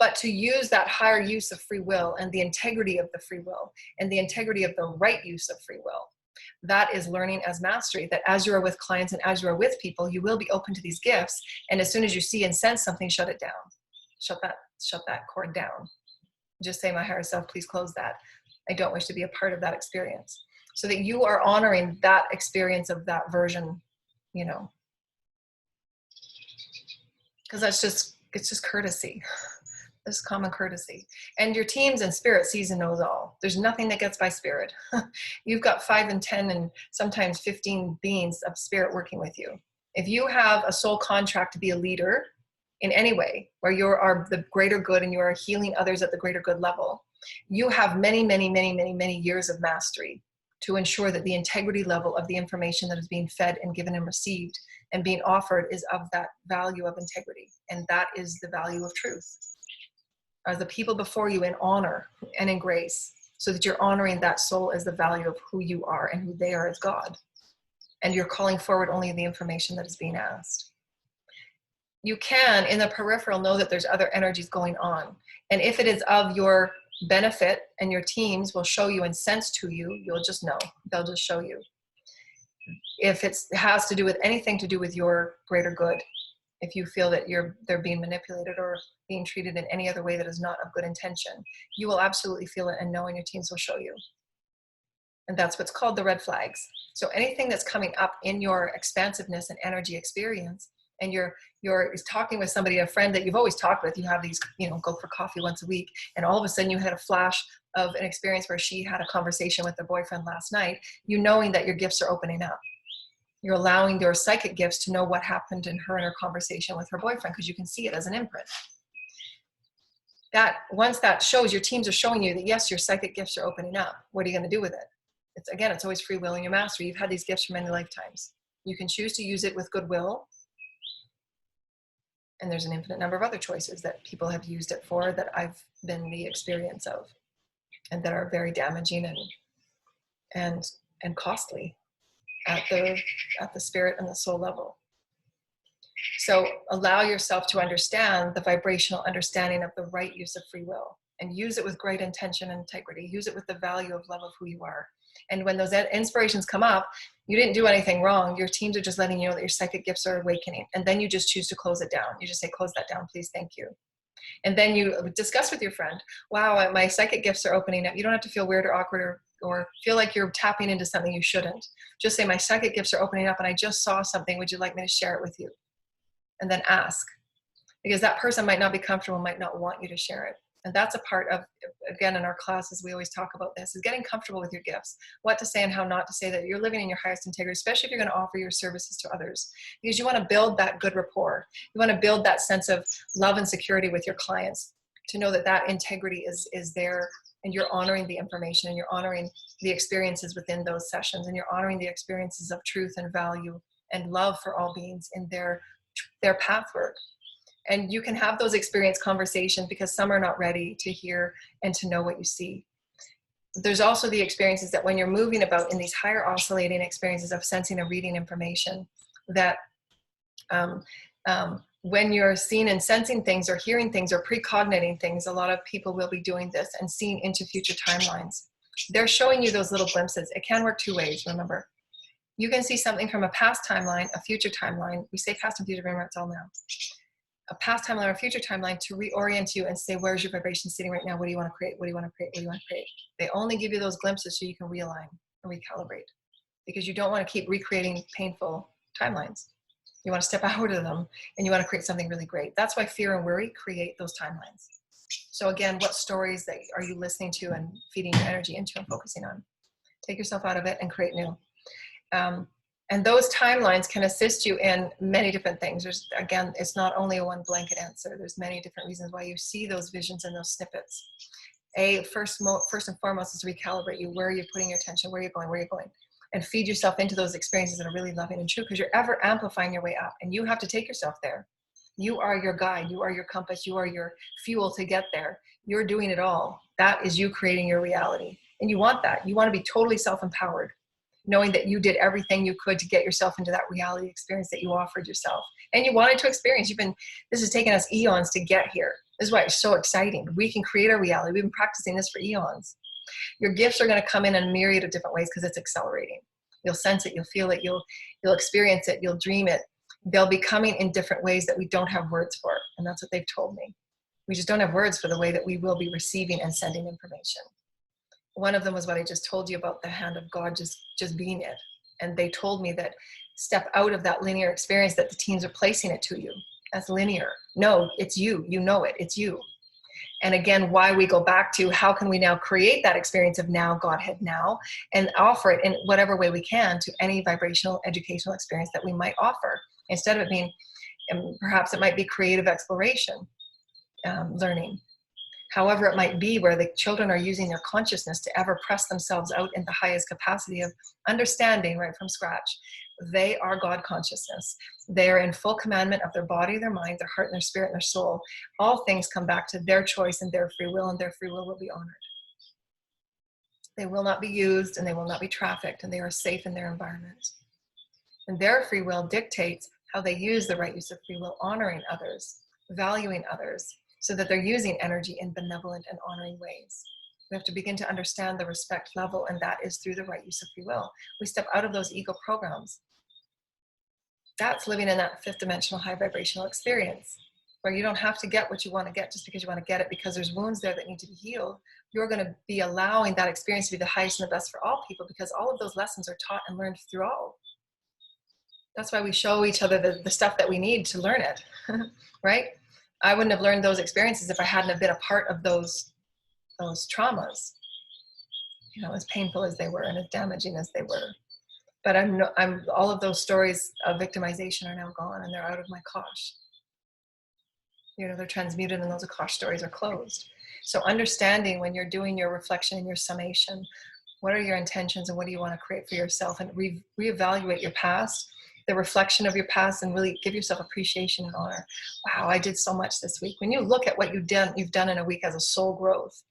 But to use that higher use of free will and the integrity of the free will and the integrity of the right use of free will, that is learning as mastery, that as you are with clients and as you are with people, you will be open to these gifts. And as soon as you see and sense something, shut it down. Shut that cord down. Just say, my higher self, please close that. I don't wish to be a part of that experience. So that you are honoring that experience of that version, because it's just courtesy. It's common courtesy. And your teams and spirit sees and knows all. There's nothing that gets by spirit. You've got 5 and 10 and sometimes 15 beings of spirit working with you. If you have a soul contract to be a leader in any way, where you are the greater good and you are healing others at the greater good level, you have many, many, many, many, many years of mastery to ensure that the integrity level of the information that is being fed and given and received and being offered is of that value of integrity. And that is the value of truth. Are the people before you in honor and in grace, so that you're honoring that soul as the value of who you are and who they are as God. And you're calling forward only the information that is being asked. you can, in the peripheral, know that there's other energies going on. And if it is of your benefit, and your teams will show you and sense to you, you'll just know. They'll just show you. If it has to do with anything to do with your greater good, if you feel that they're being manipulated or being treated in any other way that is not of good intention, you will absolutely feel it and know, and your teams will show you. And that's what's called the red flags. So anything that's coming up in your expansiveness and energy experience, and you're talking with somebody, a friend that you've always talked with, you have these, go for coffee once a week, and all of a sudden you had a flash of an experience where she had a conversation with her boyfriend last night, you knowing that your gifts are opening up. You're allowing your psychic gifts to know what happened in her and her conversation with her boyfriend, because you can see it as an imprint. That once that shows, your teams are showing you that yes, your psychic gifts are opening up. What are you going to do with it? It's always free will in your mastery. You've had these gifts for many lifetimes. You can choose to use it with goodwill. And there's an infinite number of other choices that people have used it for that I've been the experience of, and that are very damaging and costly at the spirit and the soul level. So allow yourself to understand the vibrational understanding of the right use of free will, and use it with great intention and integrity. Use it with the value of love of who you are. And when those inspirations come up, you didn't do anything wrong. Your teams are just letting you know that your psychic gifts are awakening. And then you just choose to close it down. You just say, close that down, please, thank you. And then you discuss with your friend, wow, my psychic gifts are opening up. You don't have to feel weird or awkward or feel like you're tapping into something you shouldn't. Just say, my psychic gifts are opening up and I just saw something. Would you like me to share it with you? And then ask. Because that person might not be comfortable, might not want you to share it. And that's a part of, again, in our classes, we always talk about this, is getting comfortable with your gifts, what to say and how not to say, that you're living in your highest integrity, especially if you're going to offer your services to others, because you want to build that good rapport. You want to build that sense of love and security with your clients, to know that that integrity is there, and you're honoring the information, and you're honoring the experiences within those sessions, and you're honoring the experiences of truth and value and love for all beings in their path work. And you can have those experience conversations, because some are not ready to hear and to know what you see. There's also the experiences that when you're moving about in these higher oscillating experiences of sensing and reading information, that when you're seeing and sensing things or hearing things or precogniting things, a lot of people will be doing this and seeing into future timelines. They're showing you those little glimpses. It can work two ways, remember. You can see something from a past timeline, a future timeline. We say past and future, remember, it's all now. A past timeline or a future timeline to reorient you and say, where's your vibration sitting right now? What do you want to create? What do you want to create? What do you want to create? They only give you those glimpses so you can realign and recalibrate, because you don't want to keep recreating painful timelines. You want to step out of them and you want to create something really great. That's why fear and worry create those timelines. So again, what stories that are you listening to and feeding your energy into and focusing on? Take yourself out of it and create new. And those timelines can assist you in many different things. There's, again, it's not only a one blanket answer. There's many different reasons why you see those visions and those snippets. First and foremost is to recalibrate you. Where are you putting your attention? Where are you going? Where are you going? And feed yourself into those experiences that are really loving and true, because you're ever amplifying your way up, and you have to take yourself there. You are your guide. You are your compass. You are your fuel to get there. You're doing it all. That is you creating your reality. And you want that. You want to be totally self-empowered, knowing that you did everything you could to get yourself into that reality experience that you offered yourself. And you wanted to experience. This has taken us eons to get here. This is why it's so exciting. We can create our reality. We've been practicing this for eons. Your gifts are going to come in a myriad of different ways, because it's accelerating. You'll sense it. You'll feel it. You'll experience it. You'll dream it. They'll be coming in different ways that we don't have words for. And that's what they've told me. We just don't have words for the way that we will be receiving and sending information. One of them was what I just told you about, the hand of God just being it. And they told me that step out of that linear experience that the teams are placing it to you as linear. No, it's you. You know it. It's you. And again, why we go back to how can we now create that experience of now, Godhead now, and offer it in whatever way we can to any vibrational educational experience that we might offer. Instead of it being, perhaps it might be creative exploration, learning. However it might be, where the children are using their consciousness to ever press themselves out in the highest capacity of understanding right from scratch. They are God consciousness. They are in full commandment of their body, their mind, their heart, and their spirit, and their soul. All things come back to their choice and their free will will be honored. They will not be used, and they will not be trafficked, and they are safe in their environment. And their free will dictates how they use the right use of free will, honoring others, valuing others, so that they're using energy in benevolent and honoring ways. We have to begin to understand the respect level, and that is through the right use of free will. We step out of those ego programs. That's living in that fifth dimensional high vibrational experience, where you don't have to get what you want to get just because you want to get it, because there's wounds there that need to be healed. You're going to be allowing that experience to be the highest and the best for all people, because all of those lessons are taught and learned through all. That's why we show each other the stuff that we need to learn it, right? I wouldn't have learned those experiences if I hadn't have been a part of those traumas, you know, as painful as they were and as damaging as they were. But all of those stories of victimization are now gone, and they're out of my kosh. You know, they're transmuted, and those Akash stories are closed. So understanding when you're doing your reflection and your summation, what are your intentions and what do you want to create for yourself, and reevaluate your past, the reflection of your past, and really give yourself appreciation and honor. Wow, I did so much this week. When you look at what you've done in a week as a soul growth,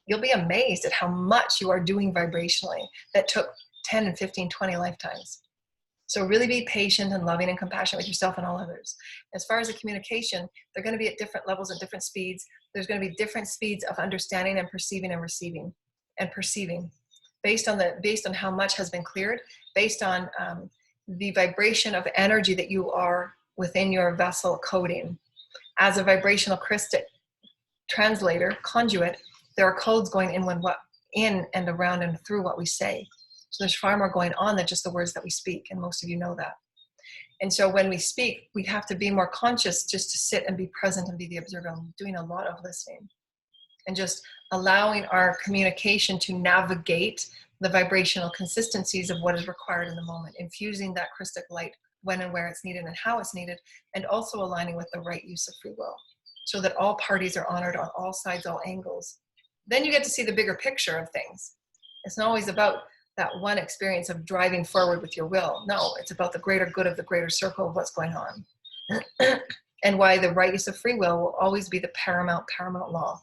you'll be amazed at how much you are doing vibrationally that took 10 and 15, 20 lifetimes. So really be patient and loving and compassionate with yourself and all others. As far as the communication, they're going to be at different levels and different speeds. There's going to be different speeds of understanding and perceiving and receiving and perceiving based on how much has been cleared, based on the vibration of energy that you are within your vessel coding. As a vibrational crystal translator, conduit, there are codes going in and around and through what we say. So there's far more going on than just the words that we speak, and most of you know that. And so when we speak, we have to be more conscious just to sit and be present and be the observer. I'm doing a lot of listening and just allowing our communication to navigate the vibrational consistencies of what is required in the moment, infusing that crystal light when and where it's needed and how it's needed, and also aligning with the right use of free will so that all parties are honored on all sides, all angles. Then you get to see the bigger picture of things. It's not always about that one experience of driving forward with your will. No, it's about the greater good of the greater circle of what's going on. And why the right use of free will always be the paramount law.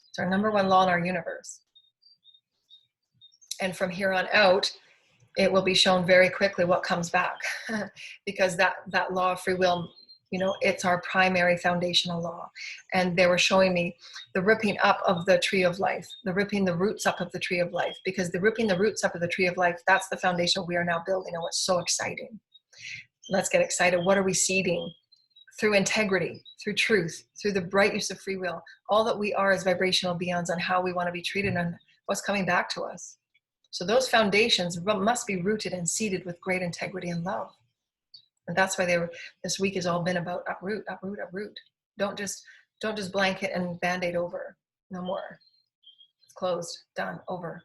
It's our number one law in our universe. And from here on out, it will be shown very quickly what comes back because that law of free will, you know, it's our primary foundational law. And they were showing me the ripping up of the tree of life, the ripping the roots up of the tree of life, because the ripping the roots up of the tree of life, that's the foundation we are now building, and what's so exciting. Let's get excited. What are we seeding? Through integrity, through truth, through the bright use of free will, all that we are as vibrational beings on how we want to be treated and what's coming back to us. So those foundations must be rooted and seeded with great integrity and love. And that's why this week has all been about uproot, uproot, uproot. Don't just blanket and band-aid over. No more. It's closed, done, over.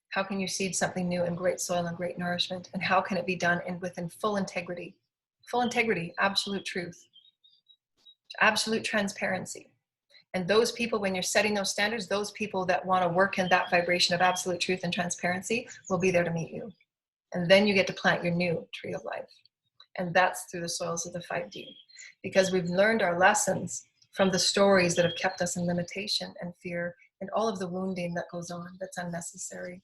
How can you seed something new in great soil and great nourishment? And how can it be done within full integrity? Full integrity, absolute truth, absolute transparency. And those people, when you're setting those standards, those people that want to work in that vibration of absolute truth and transparency will be there to meet you. And then you get to plant your new tree of life. And that's through the soils of the 5D. Because we've learned our lessons from the stories that have kept us in limitation and fear and all of the wounding that goes on that's unnecessary.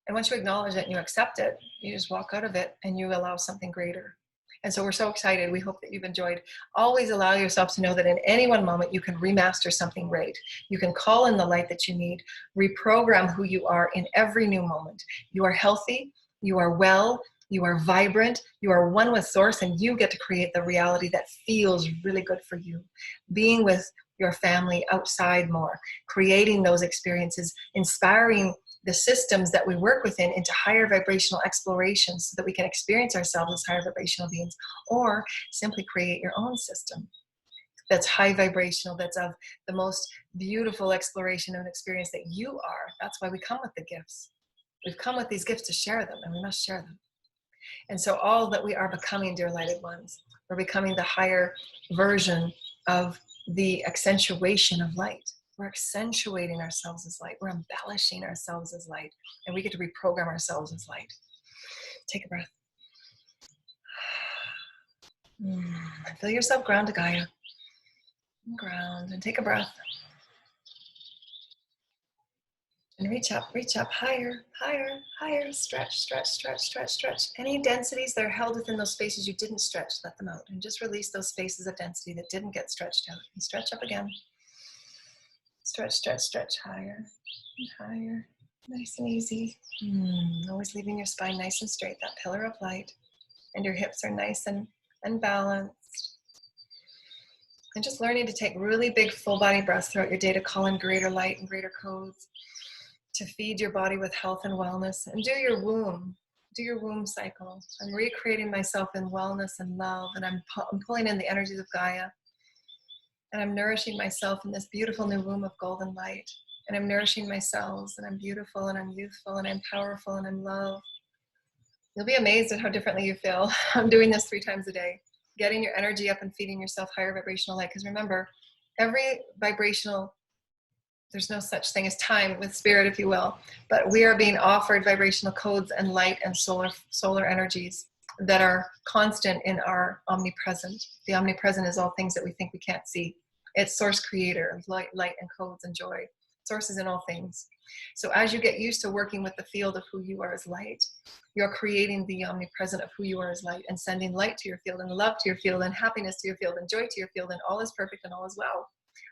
And once you acknowledge it and you accept it, you just walk out of it and you allow something greater. And so we're so excited. We hope that you've enjoyed. Always allow yourself to know that in any one moment, you can remaster something great. You can call in the light that you need, reprogram who you are in every new moment. You are healthy, you are well, you are vibrant, you are one with source, and you get to create the reality that feels really good for you. Being with your family outside more, creating those experiences, inspiring the systems that we work within into higher vibrational explorations so that we can experience ourselves as higher vibrational beings, or simply create your own system that's high vibrational, that's of the most beautiful exploration and experience that you are. That's why we come with the gifts. We've come with these gifts to share them, and we must share them. And so all that we are becoming, dear lighted ones, we're becoming the higher version of the accentuation of light. We're accentuating ourselves as light. We're embellishing ourselves as light. And we get to reprogram ourselves as light. Take a breath. Feel yourself ground to Gaia. Ground and take a breath. And reach up, higher, higher, higher. Stretch, stretch, stretch, stretch, stretch. Any densities that are held within those spaces you didn't stretch, let them out. And just release those spaces of density that didn't get stretched out. And stretch up again. Stretch, stretch, stretch, higher and higher. Nice and easy. Always leaving your spine nice and straight, that pillar of light. And your hips are nice and balanced. And just learning to take really big full body breaths throughout your day to call in greater light and greater codes, to feed your body with health and wellness. And do your womb cycle. I'm recreating myself in wellness and love, and I'm pulling in the energies of Gaia. And I'm nourishing myself in this beautiful new womb of golden light. And I'm nourishing my cells, and I'm beautiful, and I'm youthful, and I'm powerful, and I'm love. You'll be amazed at how differently you feel. I'm doing this 3 times a day, getting your energy up and feeding yourself higher vibrational light. Because remember, every vibrational, there's no such thing as time with spirit, if you will, but we are being offered vibrational codes and light and solar energies that are constant in our omnipresent. The omnipresent is all things that we think we can't see. It's source creator of light and codes and joy. Source is in all things. So as you get used to working with the field of who you are as light, you're creating the omnipresent of who you are as light and sending light to your field and love to your field and happiness to your field and joy to your field, and all is perfect and all is well.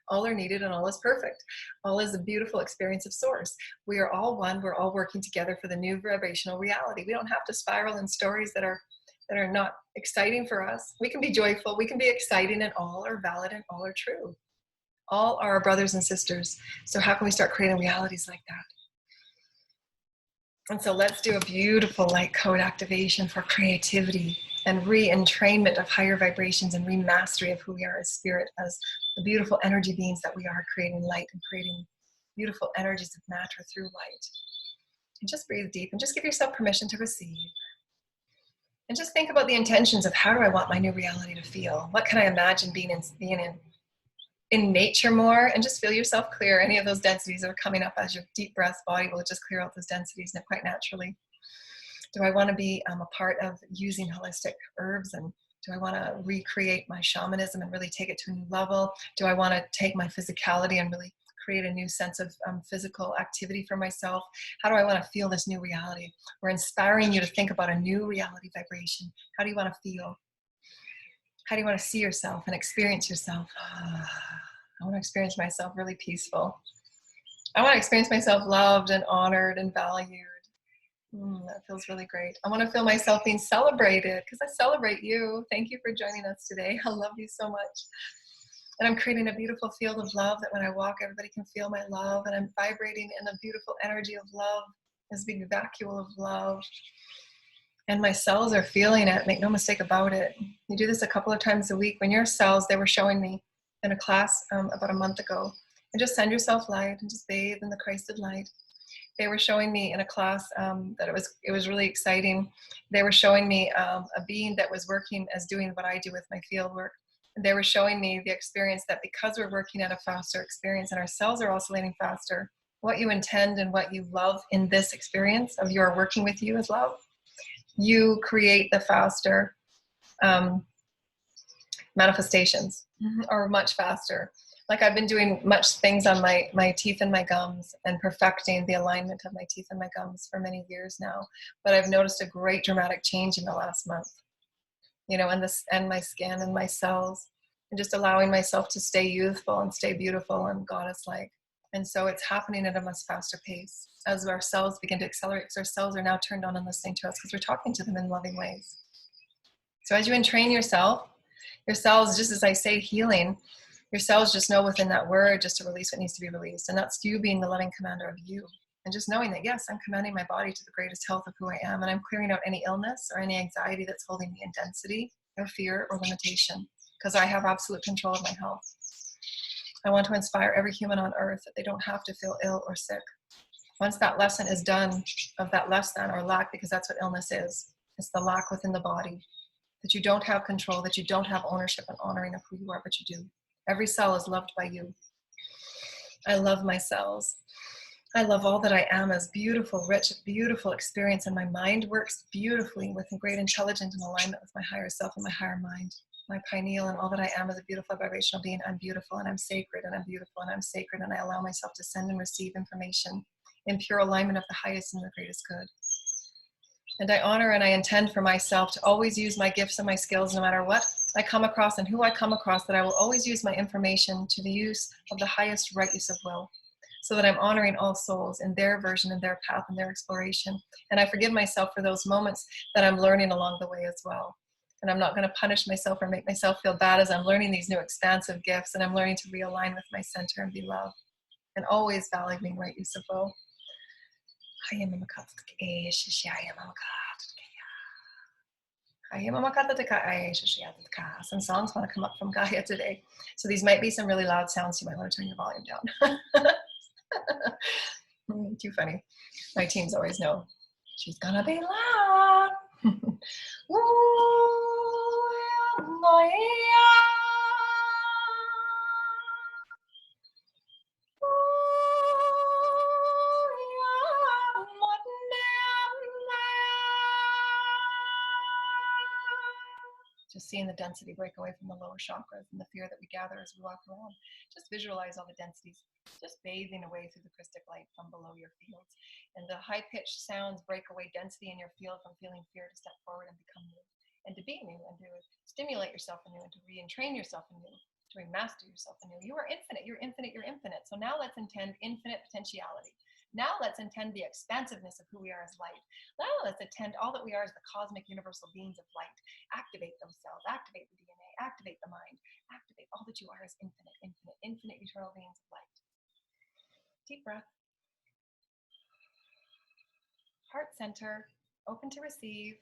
All are needed and all is perfect. All is a beautiful experience of source. We are all one. We're all working together for the new vibrational reality. We don't have to spiral in stories that are not exciting for us. We can be joyful. We can be exciting, and all are valid and all are true. All are our brothers and sisters. So how can we start creating realities like that? And so let's do a beautiful light code activation for creativity and re-entrainment of higher vibrations and remastery of who we are as spirit, as the beautiful energy beings that we are, creating light and creating beautiful energies of matter through light. And just breathe deep and just give yourself permission to receive. And just think about the intentions of, how do I want my new reality to feel? What can I imagine being in nature more? And just feel yourself clear any of those densities that are coming up as your deep breath body will just clear out those densities quite naturally. Do I want to be a part of using holistic herbs? And do I want to recreate my shamanism and really take it to a new level? Do I want to take my physicality and really create a new sense of physical activity for myself? How do I want to feel this new reality? We're inspiring you to think about a new reality vibration. How do you want to feel? How do you want to see yourself and experience yourself? I want to experience myself really peaceful. I want to experience myself loved and honored and valued. That feels really great. I want to feel myself being celebrated, because I celebrate you. Thank you for joining us today. I love you so much. And I'm creating a beautiful field of love that when I walk, everybody can feel my love. And I'm vibrating in a beautiful energy of love, this big vacuole of love. And my cells are feeling it. Make no mistake about it. You do this a couple of times a week. When your cells, they were showing me in a class about a month ago, and just send yourself light and just bathe in the Christed light. They were showing me in a class that it was really exciting. They were showing me a being that was working as doing what I do with my field work. And they were showing me the experience that because we're working at a faster experience and our cells are oscillating faster, what you intend and what you love in this experience of your working with you as love, you create the faster manifestations, or much faster. Like I've been doing much things on my teeth and my gums and perfecting the alignment of my teeth and my gums for many years now. But I've noticed a great dramatic change in the last month, and my skin and my cells, and just allowing myself to stay youthful and stay beautiful and goddess-like. And so it's happening at a much faster pace as our cells begin to accelerate, because our cells are now turned on and listening to us because we're talking to them in loving ways. So as you entrain yourself, your cells, just as I say, healing, your cells just know within that word just to release what needs to be released. And that's you being the loving commander of you. And just knowing that, yes, I'm commanding my body to the greatest health of who I am. And I'm clearing out any illness or any anxiety that's holding me in density or fear or limitation, because I have absolute control of my health. I want to inspire every human on earth that they don't have to feel ill or sick. Once that lesson is done of that less than or lack, because that's what illness is. It's the lack within the body, that you don't have control, that you don't have ownership and honoring of who you are, but you do. Every cell is loved by you. I love my cells. I love all that I am as beautiful, rich, beautiful experience, and my mind works beautifully with great intelligence and alignment with my higher self and my higher mind. My pineal and all that I am is a beautiful vibrational being. I'm beautiful and I'm sacred and I'm beautiful and I'm sacred, and I allow myself to send and receive information in pure alignment of the highest and the greatest good. And I honor and I intend for myself to always use my gifts and my skills no matter what I come across and who I come across, that I will always use my information to the use of the highest right use of will, so that I'm honoring all souls in their version and their path and their exploration. And I forgive myself for those moments that I'm learning along the way as well. And I'm not going to punish myself or make myself feel bad as I'm learning these new expansive gifts, and I'm learning to realign with my center and be love, and always valuing right use of will. Some songs want to come up from Gaia today. So these might be some really loud sounds. You might want to turn your volume down. Too funny. My teens always know. She's gonna be loud. Just seeing the density break away from the lower chakras and the fear that we gather as we walk around. Just visualize all the densities just bathing away through the crystal light from below your fields. And the high-pitched sounds break away density in your field from feeling fear to step forward and become new. And to be new, and to stimulate yourself anew, and to re-entrain yourself anew, to remaster yourself anew. You are infinite, you're infinite, you're infinite. So now let's intend infinite potentiality. Now let's intend the expansiveness of who we are as light. Now let's intend all that we are as the cosmic universal beings of light. Activate those cells, activate the DNA, activate the mind, activate all that you are as infinite, infinite, infinite eternal beings of light. Deep breath. Heart center, open to receive.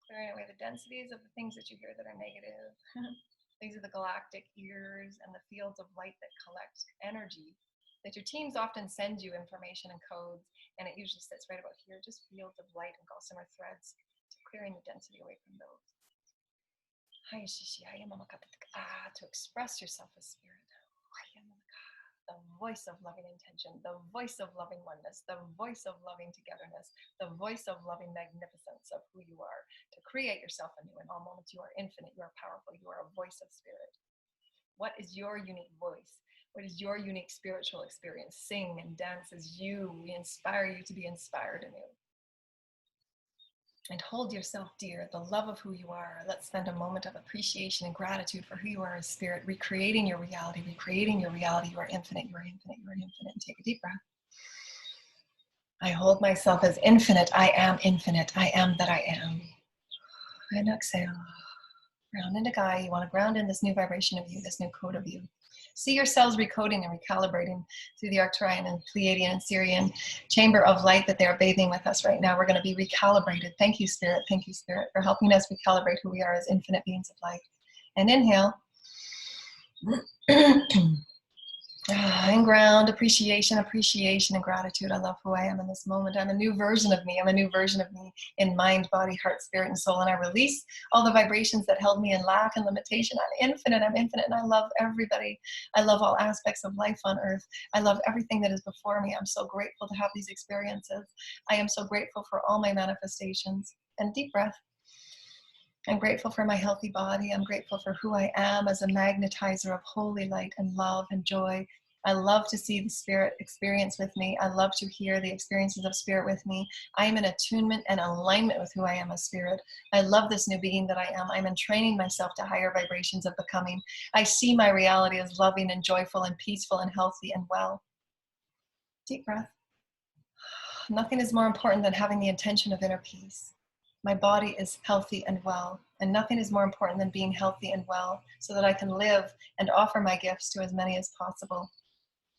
Clearing away the densities of the things that you hear that are negative. These are the galactic ears and the fields of light that collect energy. That your teams often send you information and codes, and it usually sits right about here, just fields of light and gossamer threads, clearing the density away from those. To express yourself as spirit. The voice of loving intention, the voice of loving oneness, the voice of loving togetherness, the voice of loving magnificence of who you are, to create yourself anew in all moments. You are infinite, you are powerful, you are a voice of spirit. What is your unique voice? What is your unique spiritual experience? Sing and dance as we inspire you to be inspired anew. And hold yourself dear, the love of who you are. Let's spend a moment of appreciation and gratitude for who you are as spirit, recreating your reality, recreating your reality. You are infinite, you are infinite, you are infinite. And take a deep breath. I hold myself as infinite. I am infinite. I am that I am. And exhale. Ground into Gaia. You want to ground in this new vibration of you, this new code of you. See yourselves recoding and recalibrating through the Arcturian and Pleiadian and Sirian chamber of light that they are bathing with us right now. We're going to be recalibrated. Thank you, Spirit. Thank you, Spirit, for helping us recalibrate who we are as infinite beings of light. And inhale. And ground, appreciation, and gratitude. I love who I am in this moment. I'm a new version of me. I'm a new version of me in mind, body, heart, spirit, and soul. And I release all the vibrations that held me in lack and limitation. I'm infinite, and I love everybody. I love all aspects of life on earth. I love everything that is before me. I'm so grateful to have these experiences. I am so grateful for all my manifestations. And deep breath. I'm grateful for my healthy body. I'm grateful for who I am as a magnetizer of holy light and love and joy. I love to see the spirit experience with me. I love to hear the experiences of spirit with me. I am in attunement and alignment with who I am as spirit. I love this new being that I am. I'm entraining myself to higher vibrations of becoming. I see my reality as loving and joyful and peaceful and healthy and well. Deep breath. Nothing is more important than having the intention of inner peace. My body is healthy and well, and nothing is more important than being healthy and well so that I can live and offer my gifts to as many as possible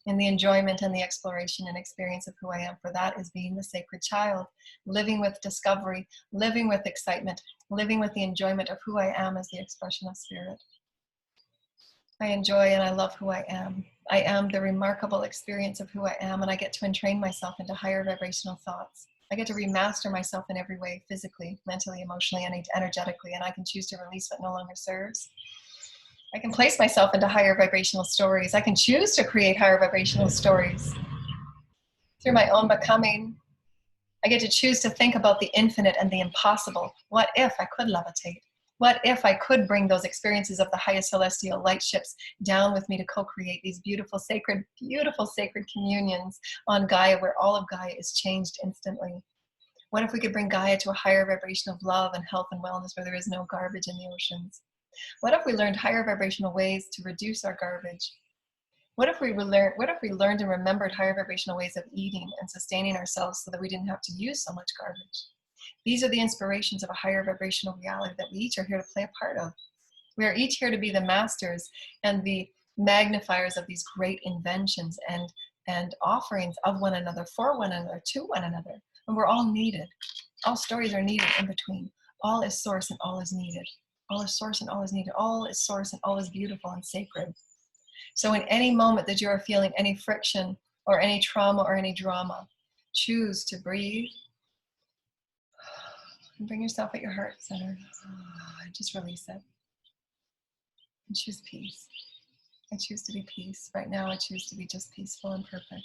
in the enjoyment and the exploration and experience of who I am. For that is being the sacred child, living with discovery, living with excitement, living with the enjoyment of who I am as the expression of spirit. I enjoy and I love who I am. I am the remarkable experience of who I am, and I get to entrain myself into higher vibrational thoughts. I get to remaster myself in every way, physically, mentally, emotionally, and energetically, and I can choose to release what no longer serves. I can place myself into higher vibrational stories. I can choose to create higher vibrational stories through my own becoming. I get to choose to think about the infinite and the impossible. What if I could levitate? What if I could bring those experiences of the highest celestial light ships down with me to co-create these beautiful sacred communions on Gaia, where all of Gaia is changed instantly? What if we could bring Gaia to a higher vibration of love and health and wellness, where there is no garbage in the oceans? What if we learned higher vibrational ways to reduce our garbage? What if we learned and remembered higher vibrational ways of eating and sustaining ourselves so that we didn't have to use so much garbage? These are the inspirations of a higher vibrational reality that we each are here to play a part of. We are each here to be the masters and the magnifiers of these great inventions and offerings of one another, for one another, to one another. And we're all needed. All stories are needed in between. All is source and all is needed. All is source and all is needed. All is source and all is beautiful and sacred. So in any moment that you are feeling any friction or any trauma or any drama, choose to breathe and bring yourself at your heart center. Just release it. And choose peace. I choose to be peace. Right now I choose to be just peaceful and perfect.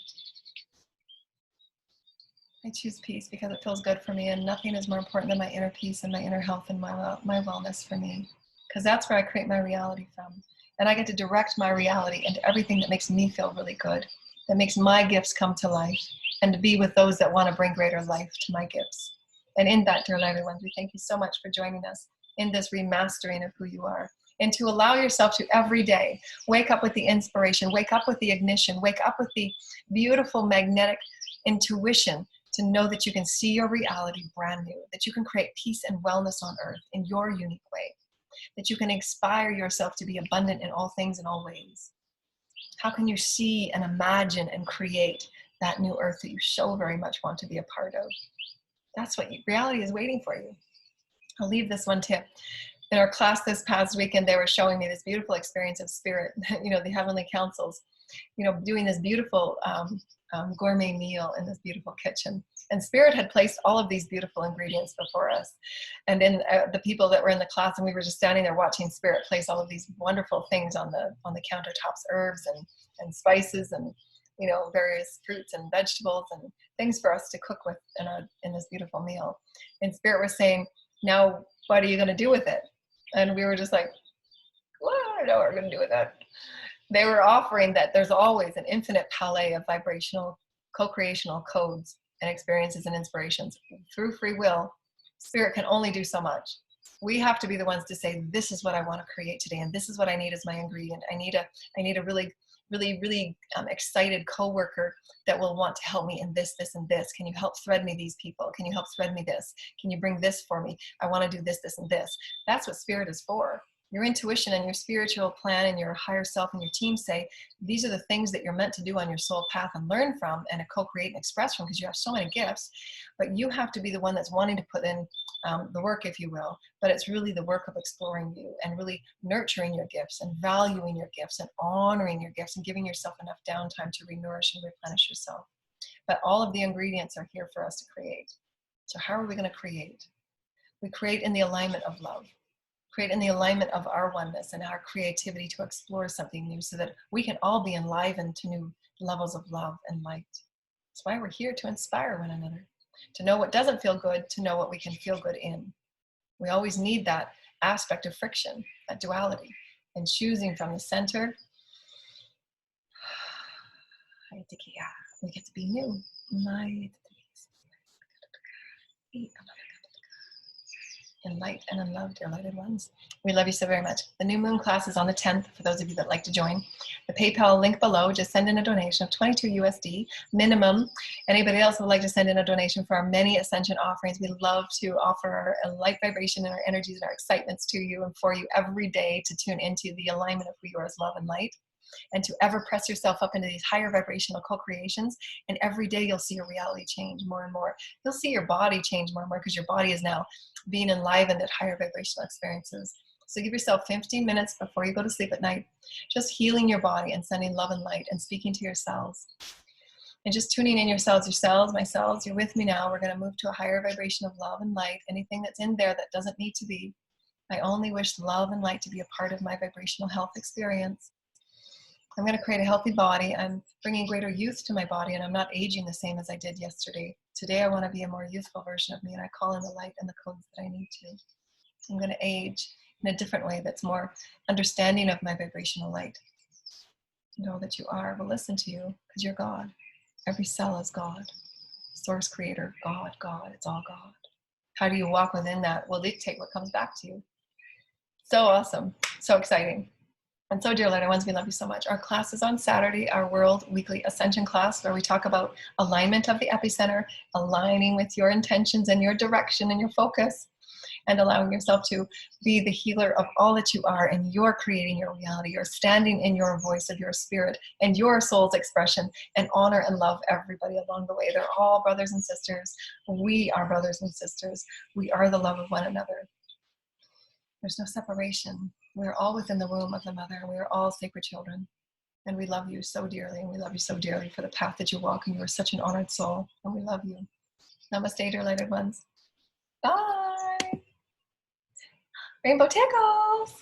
I choose peace because it feels good for me, and nothing is more important than my inner peace and my inner health and my wellness for me. Because that's where I create my reality from. And I get to direct my reality into everything that makes me feel really good, that makes my gifts come to life, and to be with those that want to bring greater life to my gifts. And in that, dear loved ones, we thank you so much for joining us in this remastering of who you are. And to allow yourself to every day wake up with the inspiration, wake up with the ignition, wake up with the beautiful magnetic intuition to know that you can see your reality brand new, that you can create peace and wellness on earth in your unique way, that you can inspire yourself to be abundant in all things in all ways. How can you see and imagine and create that new earth that you so very much want to be a part of? That's what reality is waiting for you. I'll leave this one tip. In our class this past weekend, they were showing me this beautiful experience of spirit, the heavenly councils, doing this beautiful gourmet meal in this beautiful kitchen. And Spirit had placed all of these beautiful ingredients before us. And then the people that were in the class, and we were just standing there watching Spirit place all of these wonderful things on the countertops, herbs and spices and various fruits and vegetables and things for us to cook with in this beautiful meal. And Spirit was saying, now what are you going to do with it? And we were just like, well, I don't know what we're going to do with that. They were offering that there's always an infinite palette of vibrational, co-creational codes and experiences and inspirations. Through free will, Spirit can only do so much. We have to be the ones to say, this is what I want to create today, and this is what I need as my ingredient. I need a really excited coworker that will want to help me in this, and this. Can you help thread me these people? Can you help thread me this? Can you bring this for me? I want to do this, and this. That's what Spirit is for. Your intuition and your spiritual plan and your higher self and your team say, these are the things that you're meant to do on your soul path and learn from and co-create and express from, because you have so many gifts. But you have to be the one that's wanting to put in the work, if you will. But it's really the work of exploring you and really nurturing your gifts and valuing your gifts and honoring your gifts and giving yourself enough downtime to renourish and replenish yourself. But all of the ingredients are here for us to create. So how are we going to create? We create in the alignment of love. Create in the alignment of our oneness and our creativity to explore something new so that we can all be enlivened to new levels of love and light. That's why we're here, to inspire one another, to know what doesn't feel good, to know what we can feel good in. We always need that aspect of friction, that duality, and choosing from the center. We get to be new. In light and in love, dear lighted ones. We love you so very much. The new moon class is on the 10th for those of you that like to join. The PayPal link below, just send in a donation of 22 USD minimum. Anybody else would like to send in a donation for our many Ascension offerings, we love to offer our light vibration and our energies and our excitements to you and for you every day to tune into the alignment of who you are as love and light. and to ever press yourself up into these higher vibrational co-creations. And every day you'll see your reality change more and more. You'll see your body change more and more, because your body is now being enlivened at higher vibrational experiences. So give yourself 15 minutes before you go to sleep at night, just healing your body and sending love and light and speaking to your cells. And just tuning in your cells, my cells, you're with me now. We're going to move to a higher vibration of love and light. Anything that's in there that doesn't need to be. I only wish love and light to be a part of my vibrational health experience. I'm going to create a healthy body. I'm bringing greater youth to my body, and I'm not aging the same as I did yesterday. Today I want to be a more youthful version of me, and I call in the light and the codes that I need to. I'm going to age in a different way that's more understanding of my vibrational light. Know that you are. Will listen to you, because you're God. Every cell is God. Source, creator, God, God. It's all God. How do you walk within that will dictate what comes back to you. So awesome. So exciting. And so, dear light ones, we love you so much. Our class is on Saturday, our World Weekly Ascension class, where we talk about alignment of the epicenter, aligning with your intentions and your direction and your focus, and allowing yourself to be the healer of all that you are, and you're creating your reality. You're standing in your voice of your spirit and your soul's expression, and honor and love everybody along the way. They're all brothers and sisters. We are brothers and sisters. We are the love of one another. There's no separation. We're all within the womb of the mother, and we are all sacred children. And we love you so dearly, and we love you so dearly for the path that you walk, and you are such an honored soul, and we love you. Namaste, dear lighted ones. Bye. Rainbow tickles.